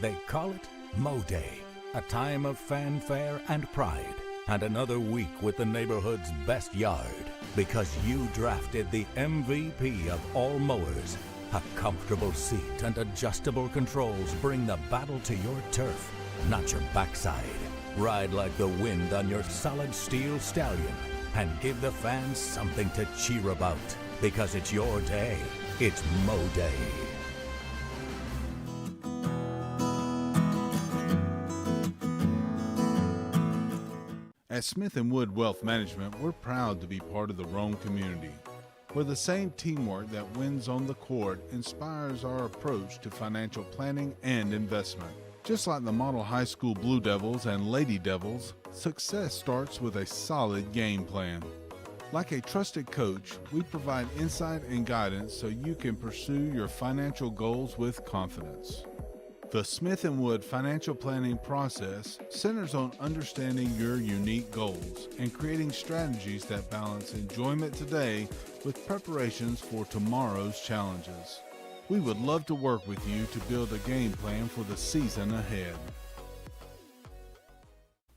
They call it Mo Day, a time of fanfare and pride, and another week with the neighborhood's best yard, because you drafted the MVP of all mowers. A comfortable seat and adjustable controls bring the battle to your turf, not your backside. Ride like the wind on your solid steel stallion and give the fans something to cheer about, because it's your day. It's Mo Day. At Smith & Wood Wealth Management, we're proud to be part of the Rome community, where the same teamwork that wins on the court inspires our approach to financial planning and investment. Just like the model high school Blue Devils and Lady Devils, success starts with a solid game plan. Like a trusted coach, we provide insight and guidance so you can pursue your financial goals with confidence. The Smith & Wood financial planning process centers on understanding your unique goals and creating strategies that balance enjoyment today with preparations for tomorrow's challenges. We would love to work with you to build a game plan for the season ahead.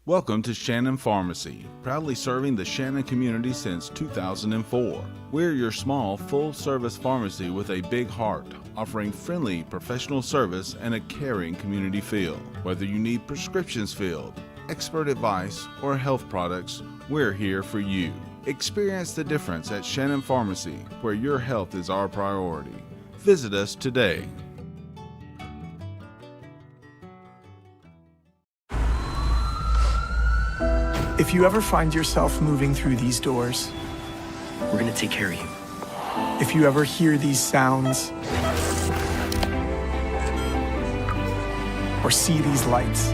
Welcome to Shannon Pharmacy, proudly serving the Shannon community since 2004. We're your small, full-service pharmacy with a big heart, offering friendly professional service and a caring community feel. Whether you need prescriptions filled, expert advice, or health products, we're here for you. Experience the difference at Shannon Pharmacy, where your health is our priority. Visit us today. If you ever find yourself moving through these doors, we're gonna take care of you. If you ever hear these sounds, or see these lights,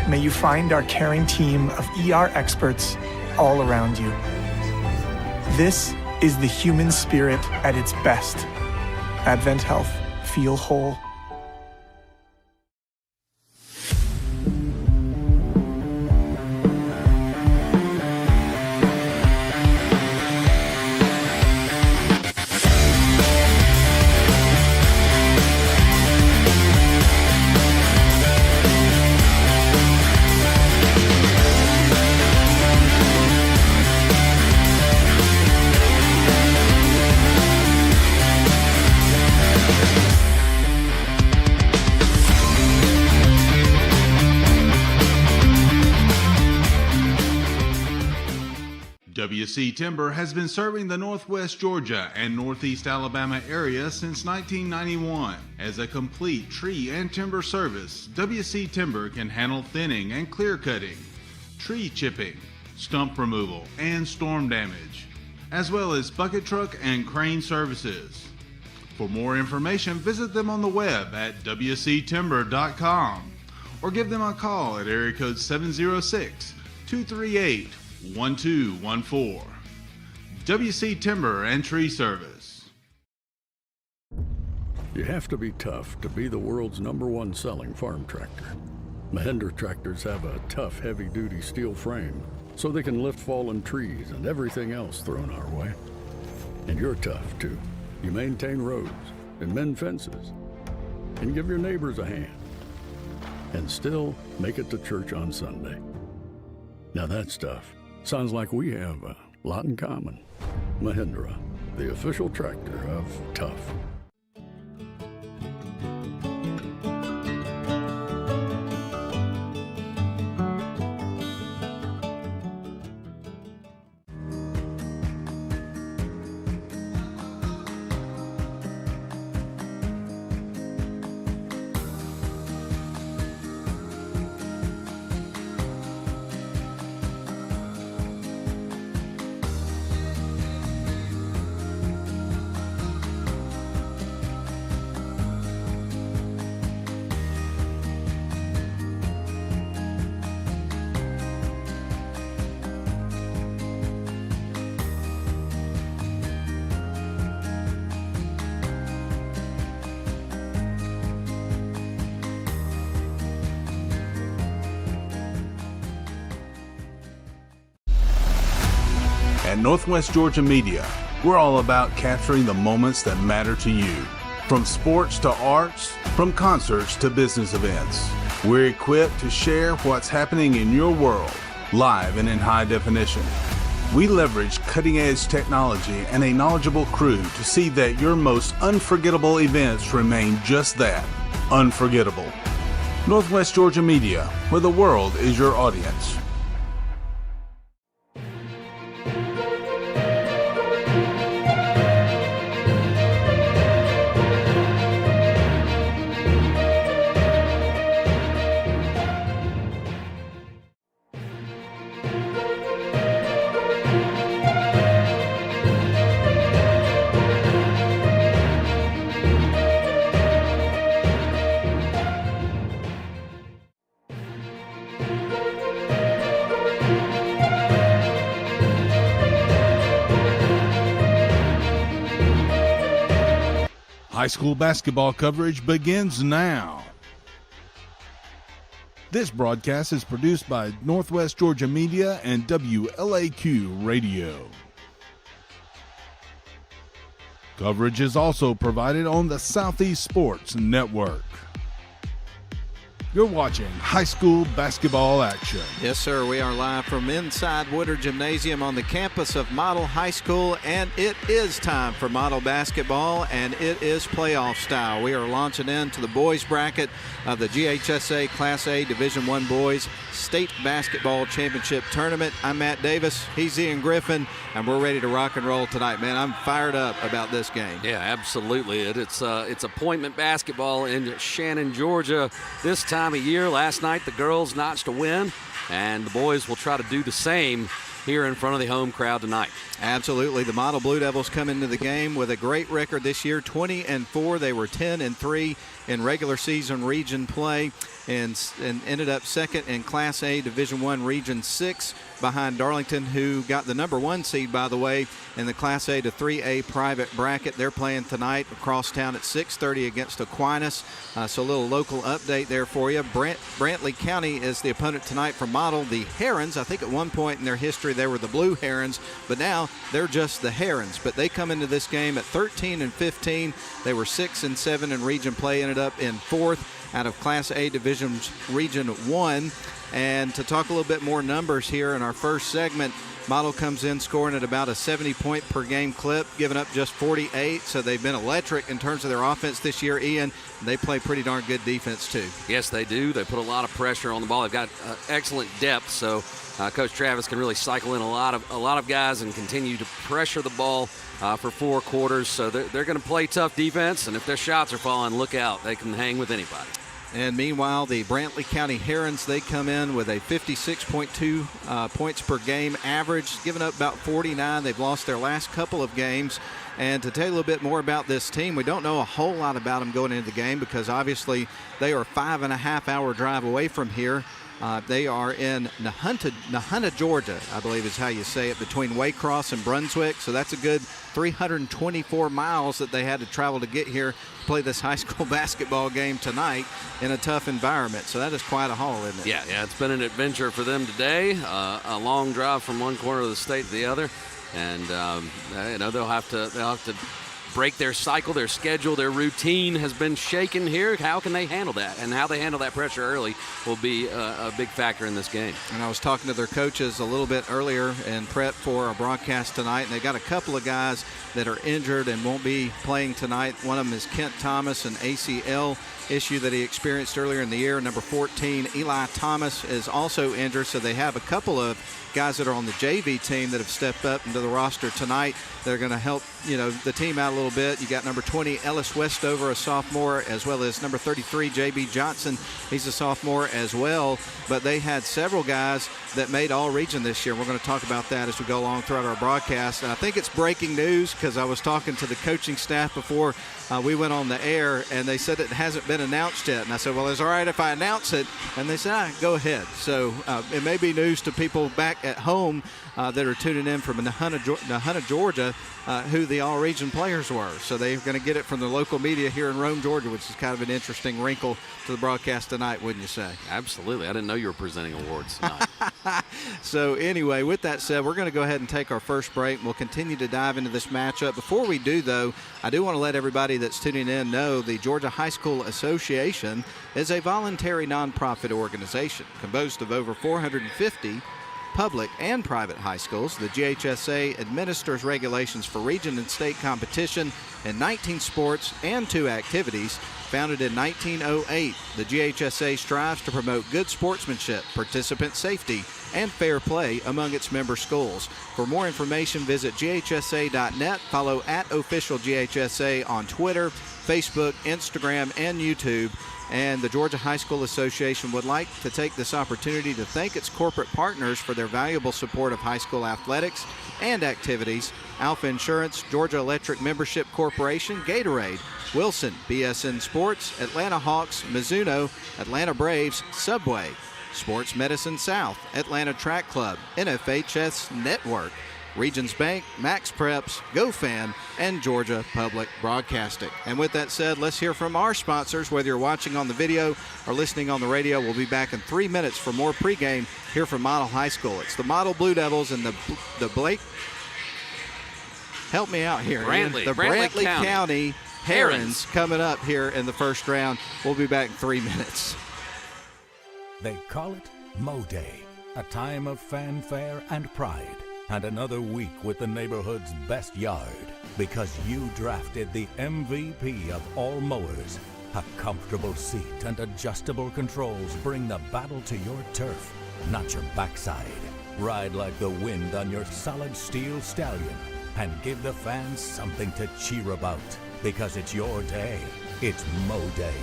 may you find our caring team of ER experts all around you. This is the human spirit at its best. Advent Health. Feel whole. WC Timber has been serving the Northwest Georgia and Northeast Alabama area since 1991. As a complete tree and timber service, WC Timber can handle thinning and clear cutting, tree chipping, stump removal, and storm damage, as well as bucket truck and crane services. For more information, visit them on the web at wctimber.com or give them a call at area code 706-238-1214. WC Timber and Tree Service. You have to be tough to be the world's #1 selling farm tractor. Mahindra tractors have a tough, heavy-duty steel frame so they can lift fallen trees and everything else thrown our way. And you're tough, too. You maintain roads and mend fences and give your neighbors a hand and still make it to church on Sunday. Now that stuff sounds like we have a lot in common. Mahindra, the official tractor of tough. Northwest Georgia Media, we're all about capturing the moments that matter to you. From sports to arts, from concerts to business events, we're equipped to share what's happening in your world, live and in high definition. We leverage cutting-edge technology and a knowledgeable crew to see that your most unforgettable events remain just that, unforgettable. Northwest Georgia Media, where the world is your audience. High school basketball coverage begins now. This broadcast is produced by Northwest Georgia Media and WLAQ Radio. Coverage is also provided on the Southeast Sports Network. You're watching high school basketball action. Yes, sir. We are live from inside Woodard Gymnasium on the campus of Model High School, and it is time for Model basketball, and it is playoff style. We are launching into the boys bracket of the GHSA Class A Division I Boys State Basketball Championship Tournament. I'm Matt Davis. He's Ian Griffin, and we're ready to rock and roll tonight, man. I'm fired up about this game. Yeah, absolutely. It's appointment basketball in Shannon, Georgia. This time of year, last night the girls notched a win, and the boys will try to do the same here in front of the home crowd tonight. Absolutely. The Model Blue Devils come into the game with a great record this year, 20-4. They were 10-3 in regular season region play and ended up second in Class A Division I Region 6 behind Darlington, who got the number 1 seed, by the way, in the Class A to 3A private bracket. They're playing tonight across town at 6:30 against Aquinas. So a little local update there for you. Brantley County is the opponent tonight for Model. The Herons, I think at one point in their history they were the Blue Herons, but now they're just the Herons. But they come into this game at 13-15. They were 6-7 in region play, ended up in 4th out of Class A Division Region 1. And to talk a little bit more numbers here in our first segment, Model comes in scoring at about a 70-point per game clip, giving up just 48. So they've been electric in terms of their offense this year, Ian. They play pretty darn good defense too. Yes, they do. They put a lot of pressure on the ball. They've got excellent depth, so Coach Travis can really cycle in a lot of guys and continue to pressure the ball for 4 quarters. So they're going to play tough defense, and if their shots are falling, look out. They can hang with anybody. And meanwhile, the Brantley County Herons, they come in with a 56.2 points per game average, giving up about 49. They've lost their last couple of games. And to tell you a little bit more about this team, we don't know a whole lot about them going into the game because obviously they are a 5.5-hour drive away from here. They are in Nahunta, Georgia, I believe is how you say it, between Waycross and Brunswick. So that's a good 324 miles that they had to travel to get here to play this high school basketball game tonight in a tough environment. So that is quite a haul, isn't it? Yeah, it's been an adventure for them today. A long drive from one corner of the state to the other, and they'll have to break their cycle, their schedule, their routine has been shaken here. How can they handle that? And how they handle that pressure early will be a big factor in this game. And I was talking to their coaches a little bit earlier in prep for our broadcast tonight, and they got a couple of guys that are injured and won't be playing tonight. One of them is Kent Thomas, an ACL issue that he experienced earlier in the year. Number 14, Eli Thomas, is also injured, so they have a couple of guys that are on the JV team that have stepped up into the roster tonight. They're going to help, the team out a little bit. You got number 20, Ellis Westover, a sophomore, as well as number 33, JB Johnson. He's a sophomore as well. But they had several guys that made all region this year. We're going to talk about that as we go along throughout our broadcast. And I think it's breaking news because I was talking to the coaching staff before we went on the air, and they said it hasn't been announced yet. And I said, well, it's all right if I announce it. And they said, go ahead. So it may be news to people back at home that are tuning in from Nahunta, Georgia, who the all-region players were. So they're going to get it from the local media here in Rome, Georgia, which is kind of an interesting wrinkle to the broadcast tonight, wouldn't you say? Absolutely. I didn't know you were presenting awards tonight. So anyway, with that said, we're going to go ahead and take our first break. We'll continue to dive into this matchup. Before we do, though, I do want to let everybody that's tuning in know the Georgia High School Association is a voluntary nonprofit organization composed of over 450 public and private high schools. The GHSA administers regulations for region and state competition in 19 sports and 2 activities. Founded in 1908, the GHSA strives to promote good sportsmanship, participant safety, and fair play among its member schools. For more information, visit ghsa.net. Follow @OfficialGHSA on Twitter, Facebook, Instagram, and YouTube. And the Georgia High School Association would like to take this opportunity to thank its corporate partners for their valuable support of high school athletics and activities: Alpha Insurance, Georgia Electric Membership Corporation, Gatorade, Wilson, BSN Sports, Atlanta Hawks, Mizuno, Atlanta Braves, Subway, Sports Medicine South, Atlanta Track Club, NFHS Network, Regions Bank, Max Preps, GoFan, and Georgia Public Broadcasting. And with that said, let's hear from our sponsors. Whether you're watching on the video or listening on the radio, we'll be back in 3 minutes for more pregame here from Model High School. It's the Model Blue Devils and the Blake. Help me out here. Brantley. The Brantley County Herons coming up here in the first round. We'll be back in 3 minutes. They call it Mo Day, a time of fanfare and pride, and another week with the neighborhood's best yard, because you drafted the MVP of all mowers. A comfortable seat and adjustable controls bring the battle to your turf, not your backside. Ride like the wind on your solid steel stallion and give the fans something to cheer about, because it's your day. It's Mo Day.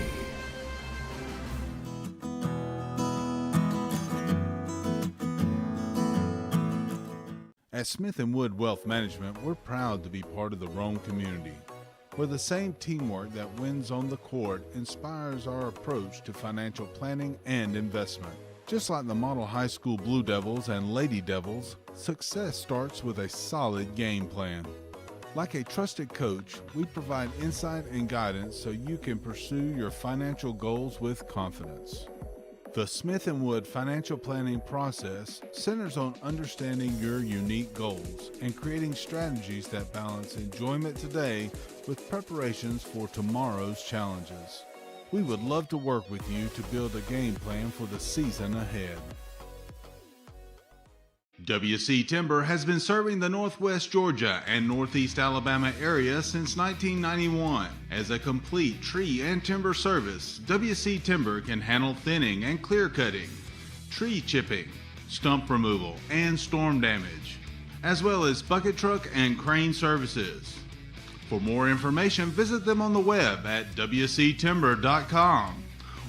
At Smith & Wood Wealth Management, we're proud to be part of the Rome community, where the same teamwork that wins on the court inspires our approach to financial planning and investment. Just like the Model High School Blue Devils and Lady Devils, success starts with a solid game plan. Like a trusted coach, we provide insight and guidance so you can pursue your financial goals with confidence. The Smith & Wood financial planning process centers on understanding your unique goals and creating strategies that balance enjoyment today with preparations for tomorrow's challenges. We would love to work with you to build a game plan for the season ahead. WC Timber has been serving the Northwest Georgia and Northeast Alabama area since 1991. As a complete tree and timber service, WC Timber can handle thinning and clear cutting, tree chipping, stump removal, and storm damage, as well as bucket truck and crane services. For more information, visit them on the web at wctimber.com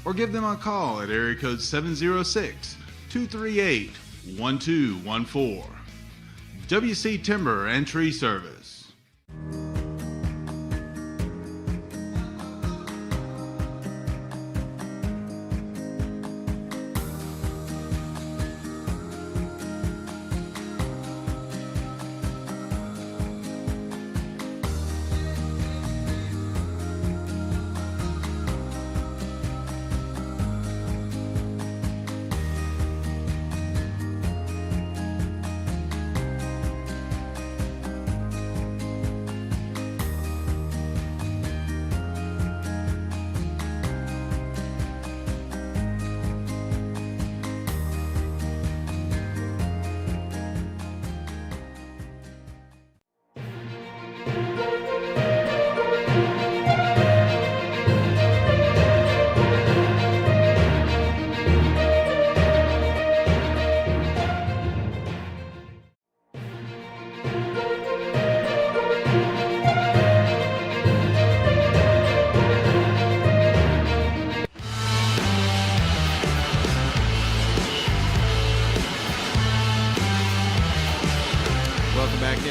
or give them a call at area code 706-238-1214. WC Timber and Tree Service.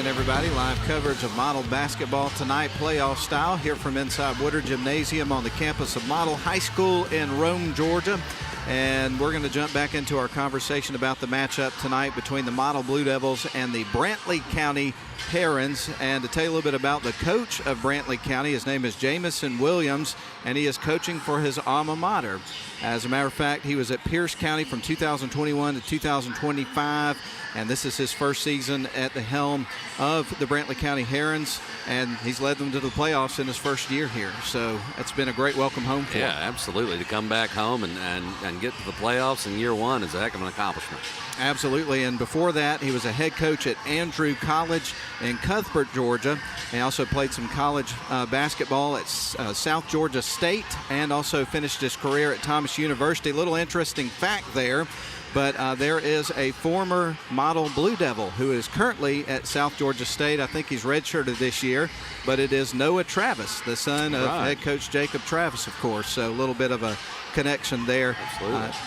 Everybody, live coverage of Model basketball tonight, playoff style, here from inside Woodard Gymnasium on the campus of Model High School in Rome, Georgia. And we're going to jump back into our conversation about the matchup tonight between the Model Blue Devils and the Brantley County Herons. And to tell you a little bit about the coach of Brantley County, his name is Jamison Williams, and he is coaching for his alma mater. As a matter of fact, he was at Pierce County from 2021 to 2025, and this is his first season at the helm of the Brantley County Herons, and he's led them to the playoffs in his first year here. So it's been a great welcome home for him. Yeah, absolutely. To come back home and get to the playoffs in year one is a heck of an accomplishment. Absolutely, and before that, he was a head coach at Andrew College in Cuthbert, Georgia. He also played some college basketball at South Georgia State and also finished his career at Thomas University. Little interesting fact there, but there is a former Model Blue Devil who is currently at South Georgia State. I think he's redshirted this year, but it is Noah Travis, the son of head coach Jacob Travis, of course. So a little bit of a connection there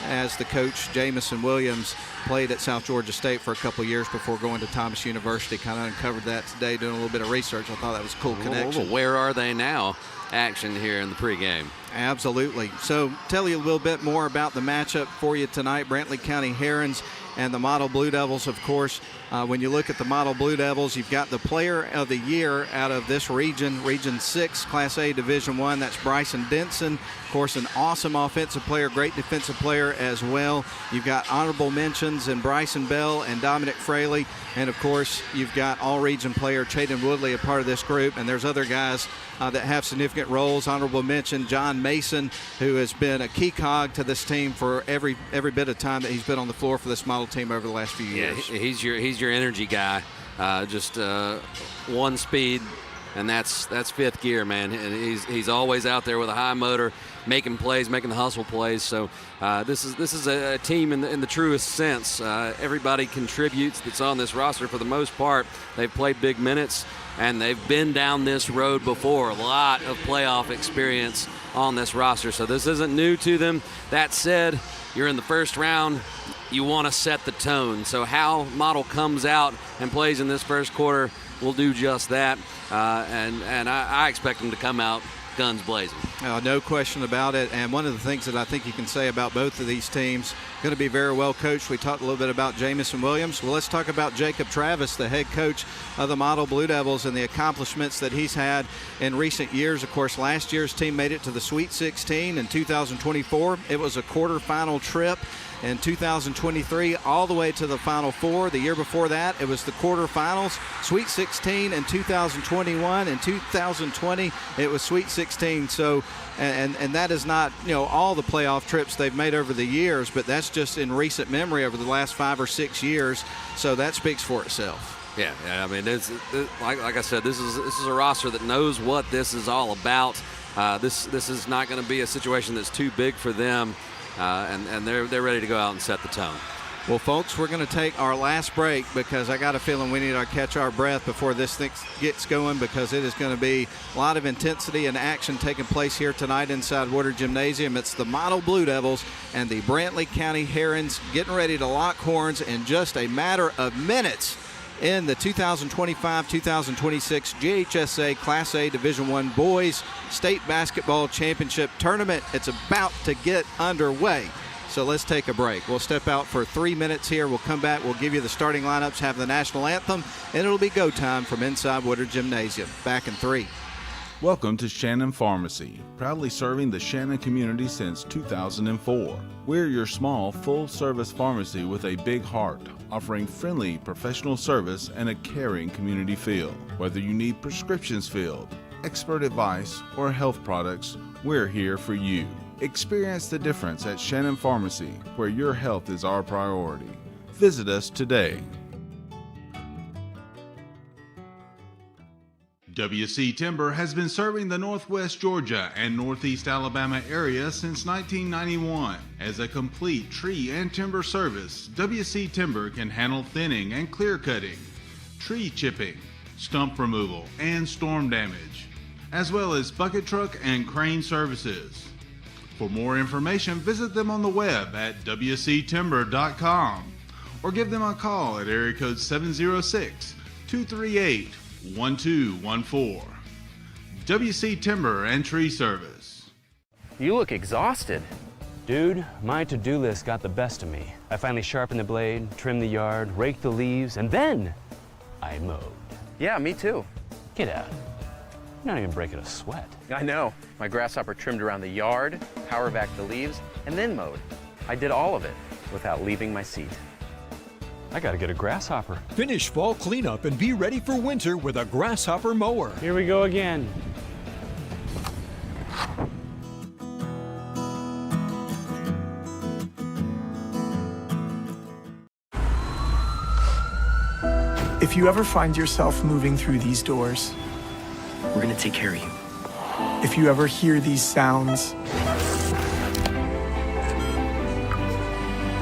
as the coach Jamison Williams played at South Georgia State for a couple of years before going to Thomas University. Kind of uncovered that today doing a little bit of research. I thought that was a cool connection. Where are they now? Action here in the pregame. Absolutely. So tell you a little bit more about the matchup for you tonight. Brantley County Herons and the Model Blue Devils, of course. When you look at the Model Blue Devils, you've got the player of the year out of this region, Region 6, Class A, Division 1. That's Bryson Denson. Of course, an awesome offensive player, great defensive player as well. You've got honorable mentions in Bryson Bell and Dominic Fraley. And, of course, you've got all-region player Chaden Woodley a part of this group. And there's other guys that have significant roles. Honorable mention, John Mason, who has been a key cog to this team for every bit of time that he's been on the floor for this model team over the last few years. Yeah, he's your energy guy. Just one speed, and that's fifth gear, man. And he's always out there with a high motor, making plays, making the hustle plays. So this is a team in the truest sense. Everybody contributes that's on this roster for the most part. They've played big minutes, and they've been down this road before. A lot of playoff experience on this roster, so this isn't new to them. That said, you're in the first round. You want to set the tone. So how Model comes out and plays in this first quarter will do just that. And I expect them to come out guns blazing. No question about it. And one of the things that I think you can say about both of these teams, going to be very well coached. We talked a little bit about Jamison Williams. Well, let's talk about Jacob Travis, the head coach of the Model Blue Devils, and the accomplishments that he's had in recent years. Of course, last year's team made it to the Sweet 16. In 2024, it was a quarterfinal trip. In 2023, all the way to the Final Four. The year before that, it was the quarterfinals. Sweet 16 in 2021. In 2020, it was Sweet 16. So, and that is not, all the playoff trips they've made over the years, but that's just in recent memory over the last 5 or 6 years. So that speaks for itself. Yeah. I mean, like I said, this is a roster that knows what this is all about. This is not going to be a situation that's too big for them. And they're ready to go out and set the tone. Well, folks, we're going to take our last break because I got a feeling we need to catch our breath before this thing gets going, because it is going to be a lot of intensity and action taking place here tonight inside Woodard Gymnasium. It's the Model Blue Devils and the Brantley County Herons getting ready to lock horns in just a matter of minutes in the 2025-2026 GHSA Class A Division I Boys State Basketball Championship Tournament. It's about to get underway. So let's take a break. We'll step out for 3 minutes here. We'll come back. We'll give you the starting lineups, have the national anthem, and it'll be go time from inside Woodard Gymnasium. Back in 3. Welcome to Shannon Pharmacy, proudly serving the Shannon community since 2004. We're your small, full-service pharmacy with a big heart, offering friendly, professional service and a caring community feel. Whether you need prescriptions filled, expert advice, or health products, we're here for you. Experience the difference at Shannon Pharmacy, where your health is our priority. Visit us today. WC Timber has been serving the Northwest Georgia and Northeast Alabama area since 1991. As a complete tree and timber service, WC Timber can handle thinning and clear cutting, tree chipping, stump removal, and storm damage, as well as bucket truck and crane services. For more information, visit them on the web at wctimber.com or give them a call at area code 706-238-1214. WC Timber and Tree Service. You look exhausted. Dude, my to-do list got the best of me. I finally sharpened the blade, trimmed the yard, raked the leaves, and then I mowed. Yeah, me too. Get out. You're not even breaking a sweat. I know. My grasshopper trimmed around the yard, power vacked the leaves, and then mowed. I did all of it without leaving my seat. I gotta get a grasshopper. Finish fall cleanup and be ready for winter with a grasshopper mower. Here we go again. If you ever find yourself moving through these doors, We're gonna take care of you. if you ever hear these sounds,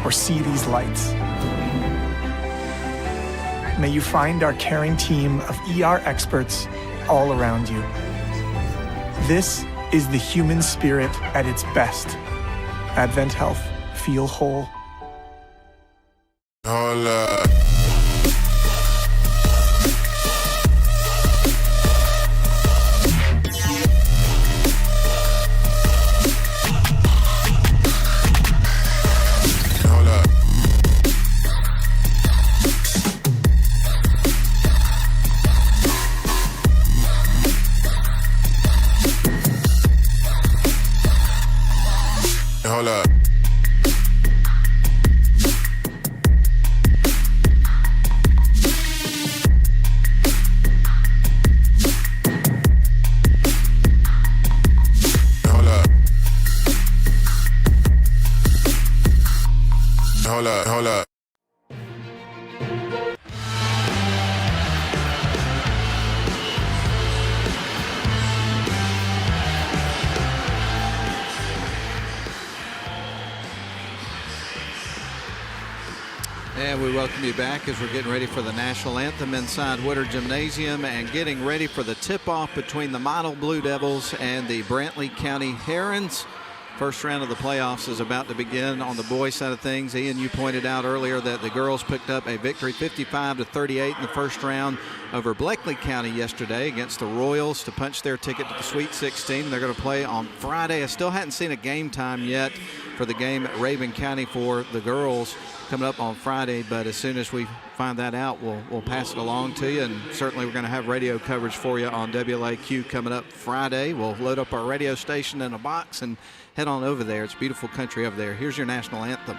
or see these lights, may you find our caring team of ER experts all around you. This is the human spirit at its best. Advent Health. Feel whole. Hold up. Hold up. And we welcome you back as we're getting ready for the national anthem inside Woodard Gymnasium and getting ready for the tip-off between the Model Blue Devils and the Brantley County Herons. First round of the playoffs is about to begin on the boys' side of things. Ian, you pointed out earlier that the girls picked up a victory 55-38 in the first round over Bleckley County yesterday against the Royals to punch their ticket to the Sweet 16. They're going to play on Friday. I still hadn't seen a game time yet for the game at Raven County for the girls coming up on Friday, but as soon as we find that out, we'll pass it along to you, and certainly we're going to have radio coverage for you on WLAQ coming up Friday. We'll load up our radio station in a box and head on over there. It's beautiful country over there. Here's your national anthem.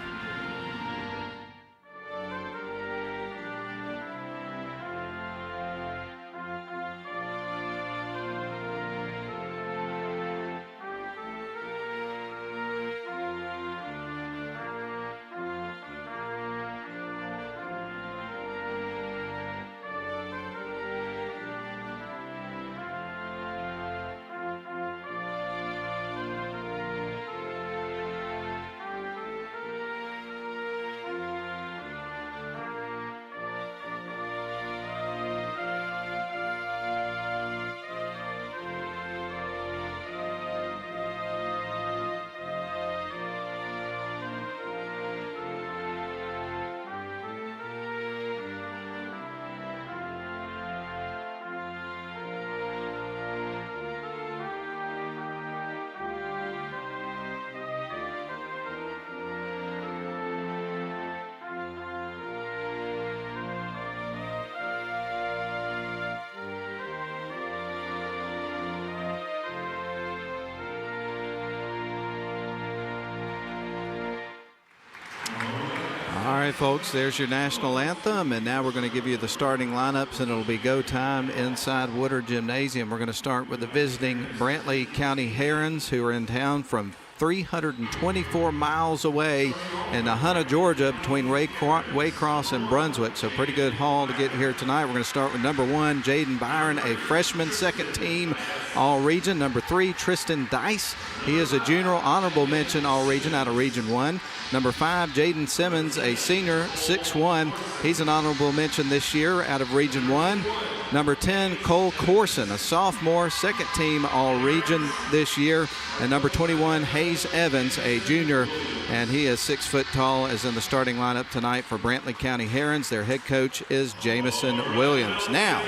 All right, folks, there's your national anthem, and now we're going to give you the starting lineups, and it'll be go time inside Woodard Gymnasium. We're going to start with the visiting Brantley County Herons, who are in town from 324 miles away in Hunter, Georgia, between Waycross and Brunswick. So pretty good haul to get here tonight. We're going to start with number 1, Jaden Byron, a freshman, second team All-Region. Number 3, Tristan Dice. He is a junior honorable mention All-Region out of Region 1. Number 5, Jaden Simmons, a senior, 6'1". He's an honorable mention this year out of Region 1. Number 10, Cole Corson, a sophomore, second team All-Region this year. And number 21, Hayes Evans, a junior, and he is 6 foot tall, is in the starting lineup tonight for Brantley County Herons. Their head coach is Jamison Williams. Now,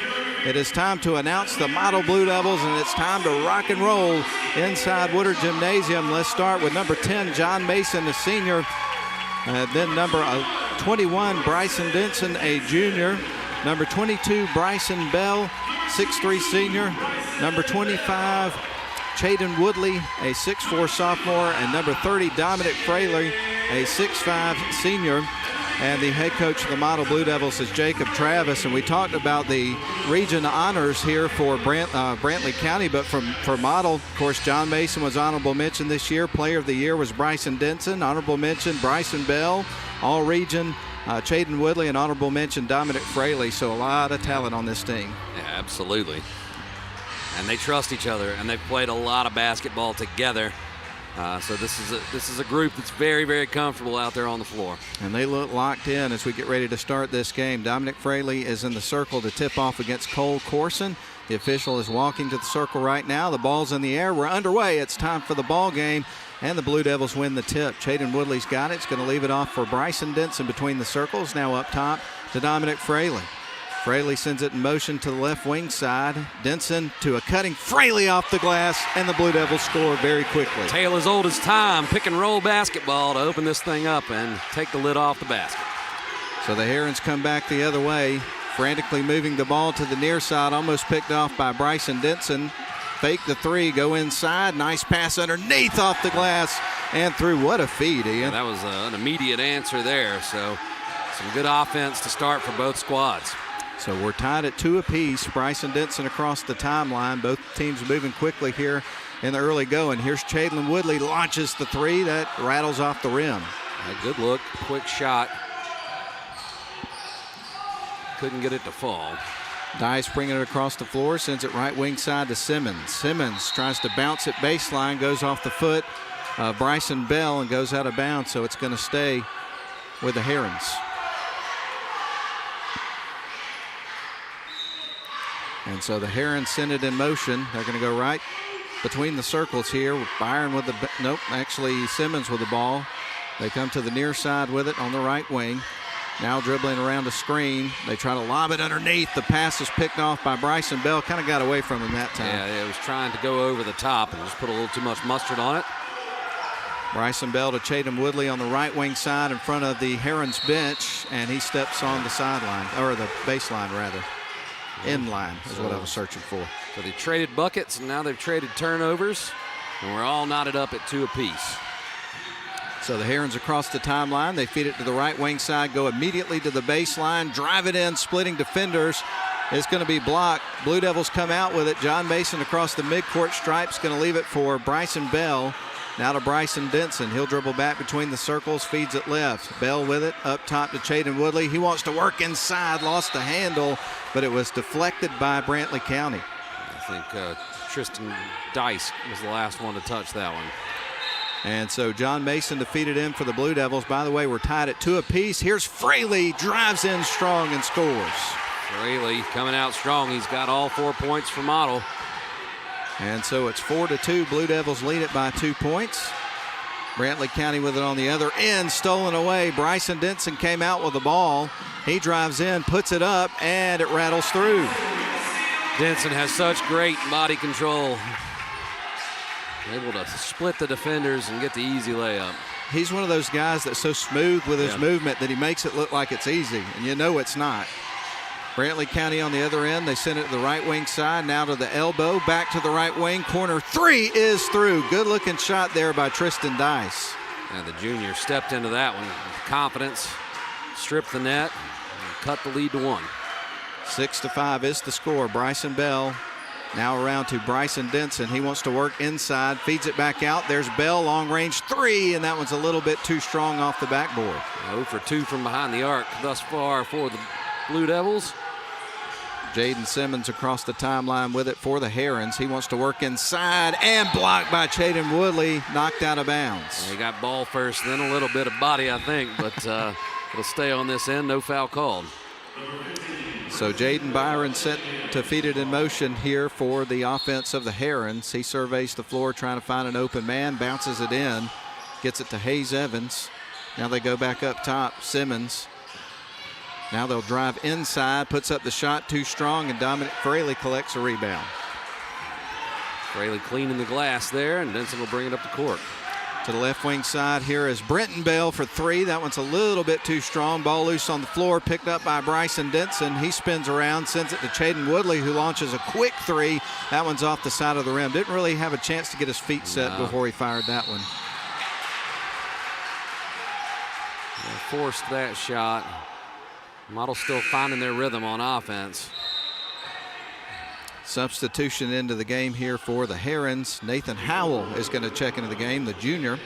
It is time to announce the Model Blue Devils, and it's time to rock and roll inside Woodard Gymnasium. Let's start with number 10, John Mason, a senior. Then number 21, Bryson Denson, a junior. Number 22, Bryson Bell, 6'3" senior. Number 25, Chaden Woodley, a 6'4" sophomore. And number 30, Dominic Fraley, a 6'5" senior. And the head coach of the Model Blue Devils is Jacob Travis. And we talked about the region honors here for Brantley County, but for Model, of course, John Mason was honorable mention this year. Player of the year was Bryson Denson. Honorable mention, Bryson Bell. All region, Chaden Woodley, and honorable mention, Dominic Fraley. So a lot of talent on this team. Yeah, absolutely. And they trust each other, and they've played a lot of basketball together. So this is a group that's very, very comfortable out there on the floor. And they look locked in as we get ready to start this game. Dominic Fraley is in the circle to tip off against Cole Corson. The official is walking to the circle right now. The ball's in the air. We're underway. It's time for the ball game. And the Blue Devils win the tip. Chaden Woodley's got it. It's going to leave it off for Bryson Denson between the circles. Now up top to Dominic Fraley. Fraley sends it in motion to the left wing side. Denson to a cutting Fraley off the glass, and the Blue Devils score very quickly. Tale as old as time, pick and roll basketball to open this thing up and take the lid off the basket. So the Herons come back the other way, frantically moving the ball to the near side, almost picked off by Bryson Denson. Fake the three, go inside, nice pass underneath off the glass and through. What a feed, Ian. Yeah, that was an immediate answer there, so some good offense to start for both squads. So we're tied at 2 apiece. Bryson Denson across the timeline. Both teams moving quickly here in the early going. Here's Chaden Woodley, launches the three. That rattles off the rim. A good look, quick shot. Couldn't get it to fall. Dice bringing it across the floor, sends it right wing side to Simmons. Simmons tries to bounce it baseline, goes off the foot of Bryson Bell and goes out of bounds, so it's going to stay with the Herons. And so the Herons send it in motion. They're going to go right between the circles here. Byron with the, nope, actually Simmons with the ball. They come to the near side with it on the right wing. Now dribbling around the screen. They try to lob it underneath. The pass is picked off by Bryson Bell. Kind of got away from him that time. Yeah, it was trying to go over the top and just put a little too much mustard on it. Bryson Bell to Chaden Woodley on the right wing side in front of the Herons bench, and he steps on the sideline, or the baseline rather. Inline is what I was searching for. So they traded buckets, and now they've traded turnovers, and we're all knotted up at 2 apiece. So the Herons across the timeline. They feed it to the right wing side, go immediately to the baseline, drive it in, splitting defenders. It's going to be blocked. Blue Devils come out with it. John Mason across the midcourt stripe's going to leave it for Bryson Bell. Now to Bryson Denson. He'll dribble back between the circles, feeds it left. Bell with it, up top to Chaden Woodley. He wants to work inside, lost the handle, but it was deflected by Brantley County. I think Tristan Dice was the last one to touch that one. And so John Mason defeated him for the Blue Devils. By the way, we're tied at 2 apiece. Here's Fraley, drives in strong and scores. Fraley coming out strong. He's got all 4 points for Model. And so it's 4-2. Blue Devils lead it by 2 points. Brantley County with it on the other end, stolen away. Bryson Denson came out with the ball. He drives in, puts it up, and it rattles through. Denson has such great body control. Able to split the defenders and get the easy layup. He's one of those guys that's so smooth with his movement that he makes it look like it's easy, and you know it's not. Brantley County on the other end. They send it to the right wing side, now to the elbow, back to the right wing. Corner three is through. Good looking shot there by Tristan Dice. And the junior stepped into that one with confidence, stripped the net, and cut the lead to 1. 6-5 is the score. Bryson Bell now around to Bryson Denson. He wants to work inside, feeds it back out. There's Bell, long range three, and that one's a little bit too strong off the backboard. 0 for 2 from behind the arc thus far for the Blue Devils. Jaden Simmons across the timeline with it for the Herons. He wants to work inside and blocked by Chaden Woodley, knocked out of bounds. He got ball first, then a little bit of body, I think, but it'll stay on this end. No foul called. So Jaden Byron set to feed it in motion here for the offense of the Herons. He surveys the floor trying to find an open man, bounces it in, gets it to Hayes Evans. Now they go back up top. Simmons. Now they'll drive inside, puts up the shot too strong, and Dominic Fraley collects a rebound. Fraley cleaning the glass there, and Denson will bring it up the court. To the left wing side here is Brenton Bell for three. That one's a little bit too strong. Ball loose on the floor, picked up by Bryson Denson. He spins around, sends it to Chaden Woodley, who launches a quick three. That one's off the side of the rim. Didn't really have a chance to get his feet set before he fired that one. They forced that shot. Model still finding their rhythm on offense. Substitution into the game here for the Herons. Nathan Howell is going to check into the game, the junior.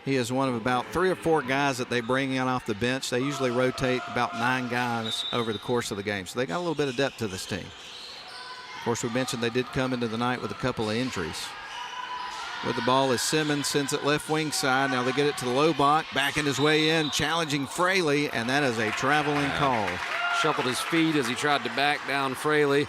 He is one of about 3 or 4 guys that they bring in off the bench. They usually rotate about 9 guys over the course of the game, so they got a little bit of depth to this team. Of course, we mentioned they did come into the night with a couple of injuries. With the ball is Simmons, sends it left wing side. Now they get it to the low block, backing his way in, challenging Fraley, and that is a traveling call. Shuffled his feet as he tried to back down Fraley.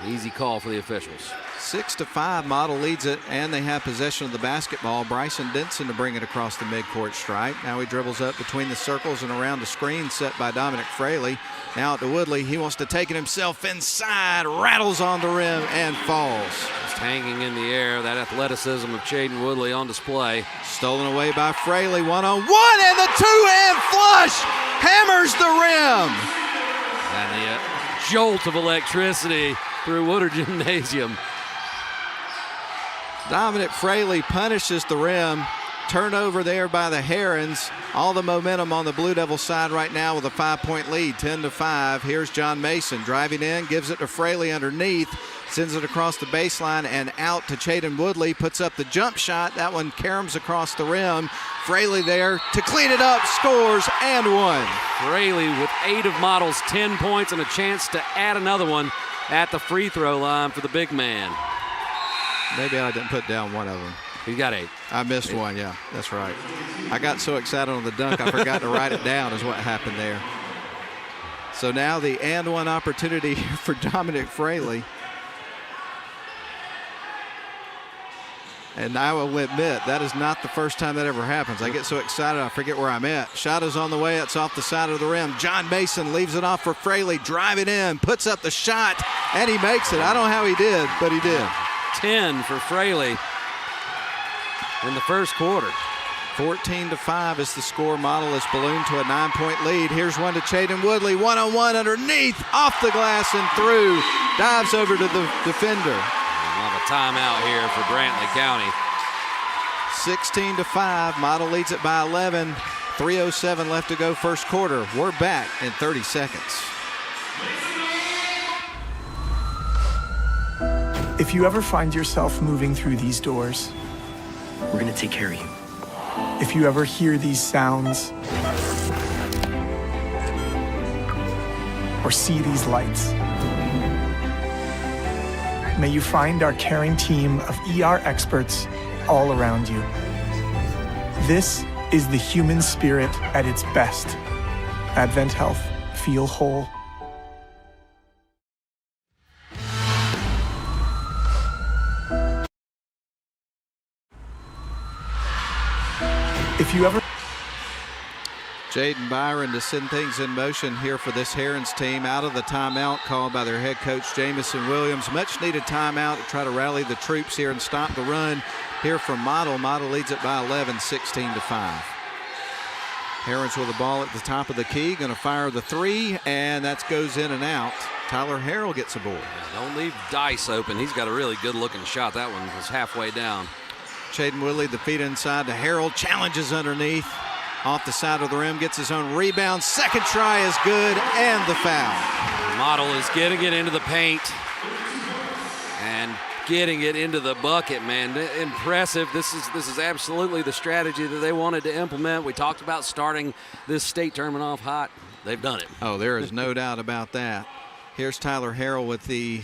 Easy call for the officials. 6-5, Model leads it, and they have possession of the basketball. Bryson Denson to bring it across the midcourt stripe. Now he dribbles up between the circles and around the screen set by Dominic Fraley. Now out to Woodley. He wants to take it himself inside, rattles on the rim, and falls. Just hanging in the air. That athleticism of Chaden Woodley on display. Stolen away by Fraley, one-on-one, and the two-hand flush hammers the rim. And the jolt of electricity through Woodard Gymnasium. Dominic Fraley punishes the rim. Turnover there by the Herons. All the momentum on the Blue Devil side right now with a 5-point lead, 10-5. Here's John Mason driving in, gives it to Fraley underneath, sends it across the baseline and out to Chaden Woodley, puts up the jump shot. That one caroms across the rim. Fraley there to clean it up, scores and one. Fraley with 8 of Model's 10 points and a chance to add another one at the free throw line for the big man. Maybe I didn't put down one of them. He got 8. I missed one, yeah, that's right. I got so excited on the dunk, I forgot to write it down is what happened there. So now the and one opportunity for Dominic Fraley. And I will admit, that is not the first time that ever happens. I get so excited, I forget where I'm at. Shot is on the way, it's off the side of the rim. John Mason leaves it off for Fraley, driving in, puts up the shot, and he makes it. I don't know how he did, but he did. 10 for Fraley in the first quarter. 14-5 is the score. Model is ballooned to a 9-point lead. Here's one to Chaden Woodley, one-on-one underneath, off the glass and through. Dives over to the defender. We'll have a timeout here for Brantley County. 16-5, Model leads it by 11. 3:07 left to go first quarter. We're back in 30 seconds. If you ever find yourself moving through these doors, We're gonna take care of you. if you ever hear these sounds, or see these lights, may you find our caring team of ER experts all around you. This is the human spirit at its best. Advent Health. Feel whole. If you ever... Jaden Byron to send things in motion here for this Herons team out of the timeout called by their head coach Jamison Williams. Much needed timeout to try to rally the troops here and stop the run here from Model. Model leads it by 11, 16-5. Herons with the ball at the top of the key, going to fire the three, and that goes in and out. Tyler Harrell gets a board. Don't leave Dice open. He's got a really good looking shot. That one was halfway down. Chaden Woodley, the feet inside to Harrell, challenges underneath. Off the side of the rim, gets his own rebound. Second try is good, and the foul. Model is getting it into the paint and getting it into the bucket, man. Impressive. This is absolutely the strategy that they wanted to implement. We talked about starting this state tournament off hot. They've done it. Oh, there is no doubt about that. Here's Tyler Harrell with the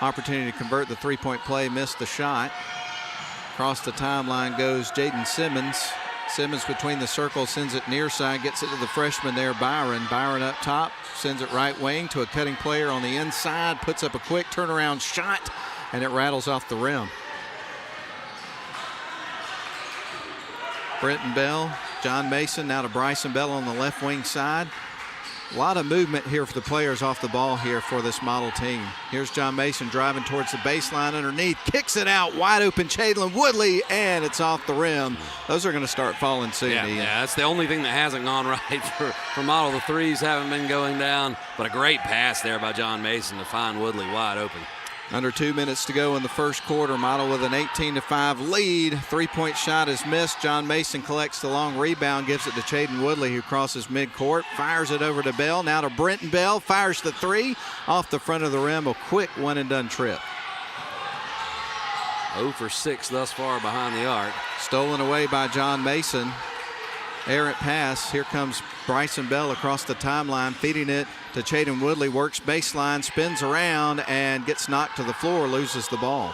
opportunity to convert the three-point play, missed the shot. Across the timeline goes Jaden Simmons. Simmons between the circles, sends it near side, gets it to the freshman there, Byron. Byron up top, sends it right wing to a cutting player on the inside, puts up a quick turnaround shot, and it rattles off the rim. Brenton Bell John Mason now to Bryson Bell on the left wing side. A lot of movement here for the players off the ball here for this model team. Here's John Mason driving towards the baseline underneath. Kicks it out, wide open Chadlin Woodley, and it's off the rim. Those are going to start falling soon. Yeah, that's the only thing that hasn't gone right for model. The threes haven't been going down, but a great pass there by John Mason to find Woodley wide open. Under 2 minutes to go in the first quarter. Model with an 18-5 lead. Three-point shot is missed. John Mason collects the long rebound, gives it to Chadlin Woodley, who crosses midcourt, fires it over to Bell. Now to Brenton Bell, fires the three off the front of the rim. A quick one-and-done trip. 0 for 6 thus far behind the arc. Stolen away by John Mason. Errant pass. Here comes Bryson Bell across the timeline, feeding it to Chadlin Woodley. Works baseline, spins around, and gets knocked to the floor, loses the ball.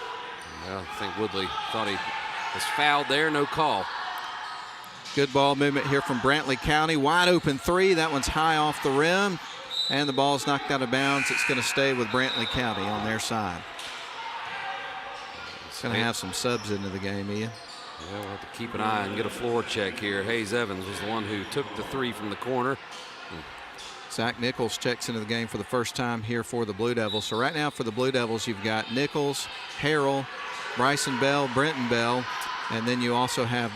Yeah, I think Woodley thought he was fouled there, no call. Good ball movement here from Brantley County. Wide open three. That one's high off the rim, and the ball's knocked out of bounds. It's going to stay with Brantley County on their side. It's going to have some subs into the game, Ian. Yeah, we'll have to keep an eye and get a floor check here. Hayes Evans was the one who took the three from the corner. Zach Nichols checks into the game for the first time here for the Blue Devils. So right now for the Blue Devils, you've got Nichols, Harrell, Bryson Bell, Brenton Bell, and then you also have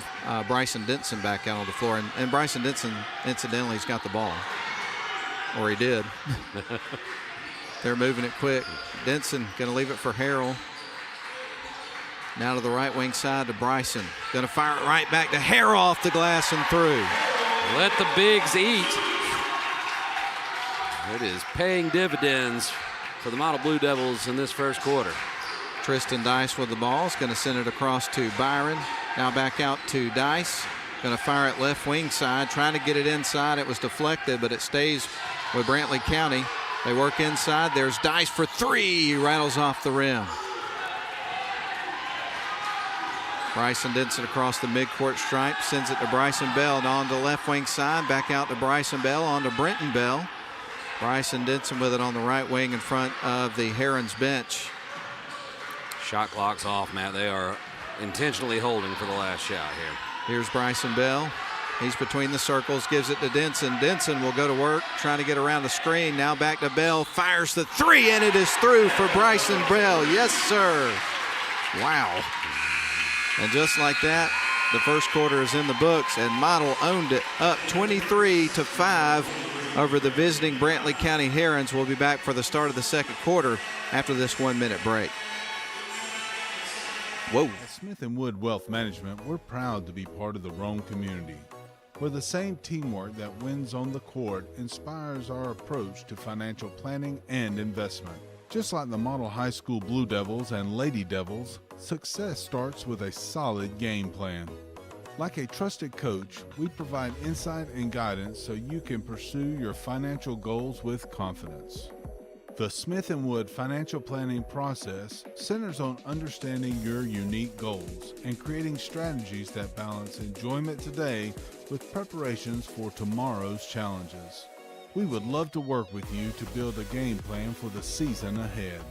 Bryson Denson back out on the floor. And Bryson Denson, incidentally, has got the ball. Or he did. They're moving it quick. Denson going to leave it for Harrell. Now to the right wing side to Bryson. Going to fire it right back to Harrell off the glass and through. Let the bigs eat. It is paying dividends for the Model Blue Devils in this first quarter. Tristan Dice with the ball. Is going to send it across to Byron. Now back out to Dice. Going to fire it left wing side. Trying to get it inside. It was deflected, but it stays with Brantley County. They work inside. There's Dice for three. Rattles off the rim. Bryson Denson across the midcourt stripe, sends it to Bryson Bell, on the left wing side, back out to Bryson Bell, on to Brenton Bell. Bryson Denson with it on the right wing in front of the Herons bench. Shot clock's off, Matt. They are intentionally holding for the last shot here. Here's Bryson Bell. He's between the circles, gives it to Denson. Denson will go to work, trying to get around the screen. Now back to Bell, fires the three, and it is through for Bryson Bell. Yes, sir. Wow. And just like that, the first quarter is in the books, and Model owned it up 23-5 over the visiting Brantley County Herons. We'll be back for the start of the second quarter after this 1 minute break. Whoa. At Smith & Wood Wealth Management, we're proud to be part of the Rome community, where the same teamwork that wins on the court inspires our approach to financial planning and investment. Just like the Model High School Blue Devils and Lady Devils, success starts with a solid game plan. Like a trusted coach, we provide insight and guidance so you can pursue your financial goals with confidence. The Smith & Wood financial planning process centers on understanding your unique goals and creating strategies that balance enjoyment today with preparations for tomorrow's challenges. We would love to work with you to build a game plan for the season ahead.